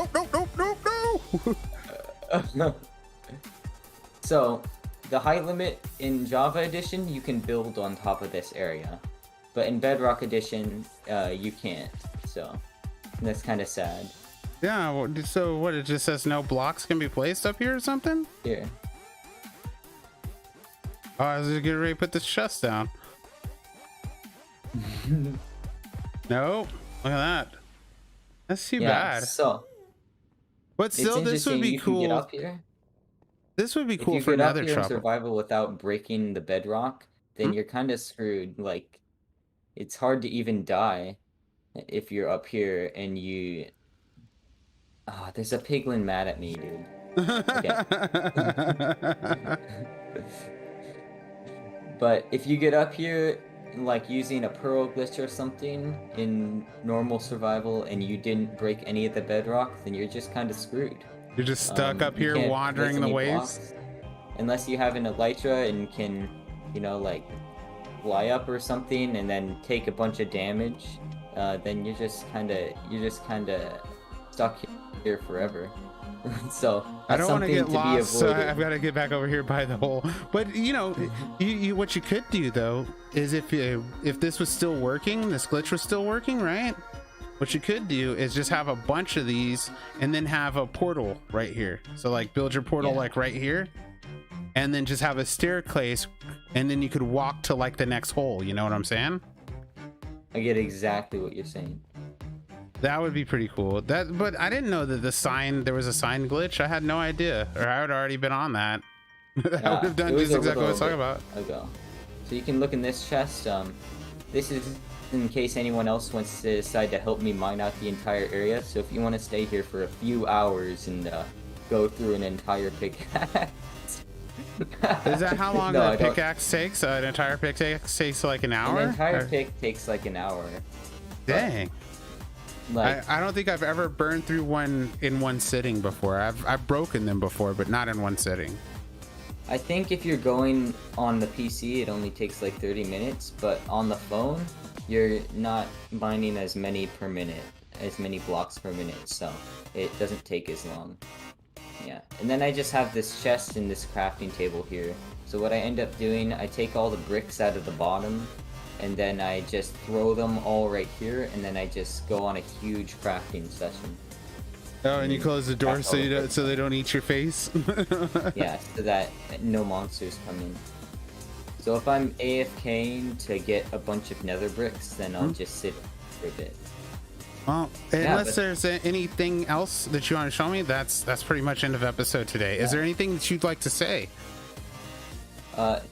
Oh, no. So, the height limit in Java Edition, you can build on top of this area. But in Bedrock Edition, you can't. So, that's kind of sad. Yeah, so what, it just says no blocks can be placed up here or something? Here. Oh, I was just getting ready to put this chest down. No, look at that. That's too bad. So, but still, this would be cool. Get up here. This would be cool for another trouble. If you get up here in survival without breaking the bedrock, then you're kind of screwed. Like, it's hard to even die if you're up here and you. Ah, there's a piglin mad at me, dude. Okay. But if you get up here, like using a pearl glitch or something in normal survival, and you didn't break any of the bedrock, then you're just kind of screwed. You're just stuck up here wandering the waves. Unless you have an elytra and can, you know, like fly up or something and then take a bunch of damage, then you're just kind of stuck here forever. So I don't want to get lost, so I've got to get back over here by the hole. But you know, you what you could do though is if this was still working, this glitch was still working, right? What you could do is just have a bunch of these and then have a portal right here. So like build your portal like right here, and then just have a staircase, and then you could walk to like the next hole. You know what I'm saying? I get exactly what you're saying. That would be pretty cool. But I didn't know that there was a sign glitch. I had no idea, or I would have already been on that. I would have done just exactly what I was talking about. Ago. So you can look in this chest. This is in case anyone else wants to decide to help me mine out the entire area. So if you want to stay here for a few hours and go through an entire pickaxe. Is that how long a pickaxe takes? An entire pickaxe takes like an hour? An entire pick takes like an hour. Dang. Like, I don't think I've ever burned through one in one sitting before. I've broken them before, but not in one sitting. I think if you're going on the PC, it only takes like 30 minutes, but on the phone, you're not mining as many per minute, as many blocks per minute, so it doesn't take as long. Yeah, and then I just have this chest and this crafting table here. So what I end up doing, I take all the bricks out of the bottom, and then I just throw them all right here, and then I just go on a huge crafting session. Oh, and you close the door so they don't eat your face? Yeah, so that no monsters come in. So if I'm AFKing to get a bunch of nether bricks, then I'll just sit for a bit. Well, unless there's anything else that you want to show me, that's pretty much end of episode today. Is there anything that you'd like to say?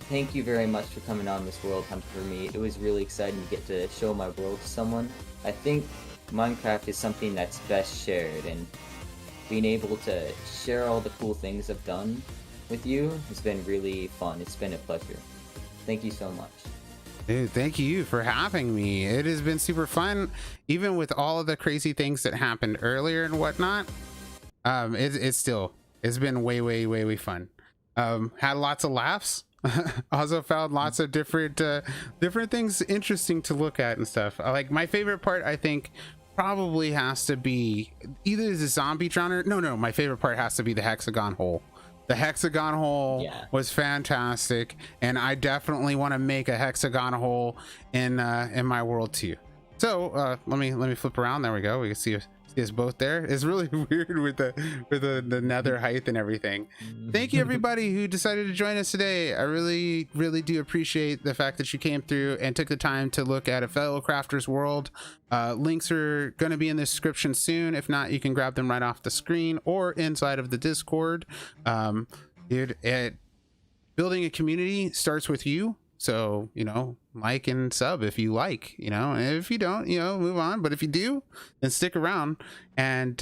Thank you very much for coming on this world hunt for me. It was really exciting to get to show my world to someone. I think Minecraft is something that's best shared, and being able to share all the cool things I've done with you has been really fun. It's been a pleasure. Thank you so much. Dude, thank you for having me. It has been super fun, even with all of the crazy things that happened earlier and whatnot. It's been way fun. Had lots of laughs. Also found lots of different things interesting to look at and stuff. Like my favorite part, I think, probably has to be either the zombie genre. No, my favorite part has to be the hexagon hole. The hexagon hole was fantastic, and I definitely want to make a hexagon hole in my world too. So let me flip around. There we go. We can see us both there. It's really weird with the nether height and everything. Thank you everybody who decided to join us today. I really do appreciate the fact that you came through and took the time to look at a fellow crafter's world. Links are going to be in the description soon. If not, you can grab them right off the screen or inside of the Discord. Dude, building a community starts with you. So, like and sub if you like, and if you don't, move on. But if you do, then stick around, and,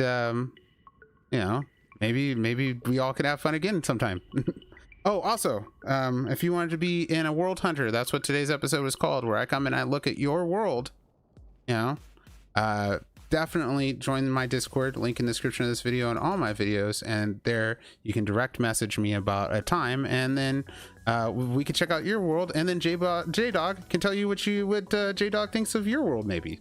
maybe we all could have fun again sometime. Oh, also, if you wanted to be in a world hunter, that's what today's episode is called, where I come and I look at your world, definitely join my Discord, link in the description of this video and all my videos, and there you can direct message me about a time, and then we can check out your world, and then Jdog can tell you what Jdog thinks of your world. Maybe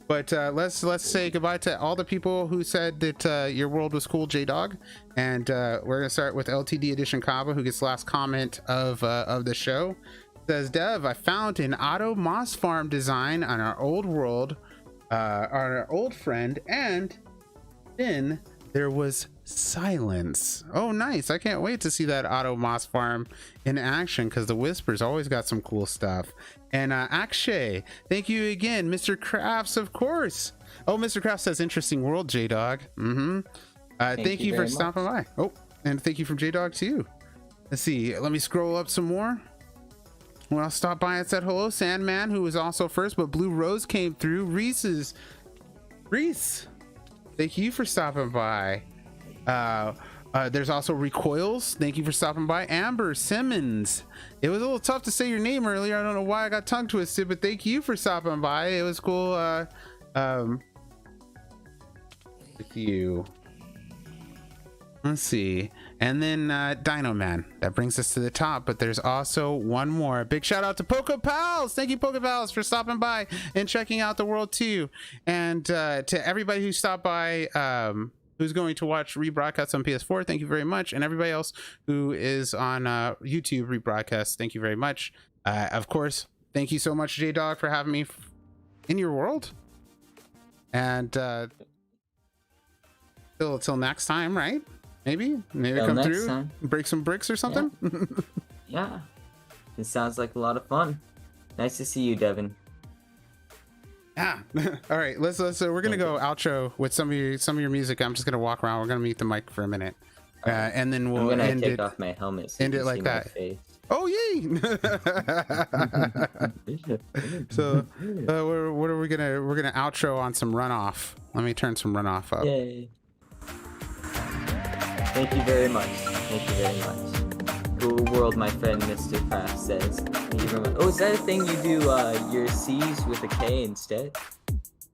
but let's say goodbye to all the people who said that your world was cool, Jdog, and we're gonna start with LTD Edition Kaba, who gets the last comment of the show. Says, Dev, I found an auto moss farm design on our old world, on our old friend, and then there was silence. Oh, nice. I can't wait to see that auto moss farm in action, because the Whispers always got some cool stuff. And Akshay, thank you again. Mr. Crafts, of course. Oh, Mr. Crafts says, interesting world, Jdog. Thank you for stopping by. Oh, and thank you from Jdog to you. Let's see. Let me scroll up some more. Well, I'll stop by and said hello. Sandman, who was also first, but Blue Rose came through. Reese, thank you for stopping by. There's also Recoils. Thank you for stopping by. Amber Simmons. It was a little tough to say your name earlier. I don't know why I got tongue twisted, but thank you for stopping by. It was cool. With you. Let's see. And then Dino Man. That brings us to the top, but there's also one more. Big shout out to Poke Pals. Thank you, Poke Pals, for stopping by and checking out the world too. And to everybody who stopped by, who's going to watch rebroadcast on PS4, thank you very much. And everybody else who is on YouTube rebroadcast, thank you very much. Of course, thank you so much, Jdog, for having me in your world. And till next time, right? Maybe come through time. Break some bricks or something. Yeah, it sounds like a lot of fun. Nice to see you, Devin. Yeah. All right, let's we're gonna go outro with some of your music. I'm just gonna walk around. We're gonna mute the mic for a minute, and then we'll end take off my helmet so end it like that. Oh yay! So what are we gonna we're gonna outro on some runoff. Let me turn some runoff up. Yay. Thank you very much. Thank you very much. Cool world, my friend Mr. Craft says. Thank you very much. Oh, is that a thing you do your C's with a K instead?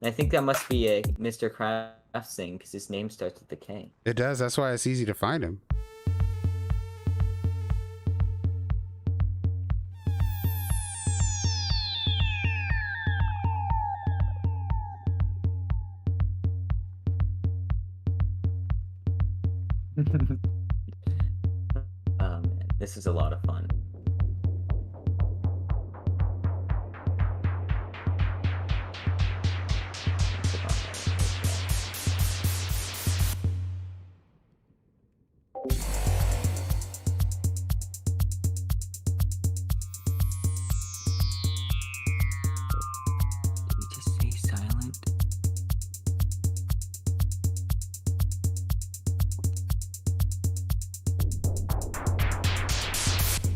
I think that must be a Mr. Craft thing, because his name starts with a K. It does. That's why it's easy to find him. Man, this is a lot of fun.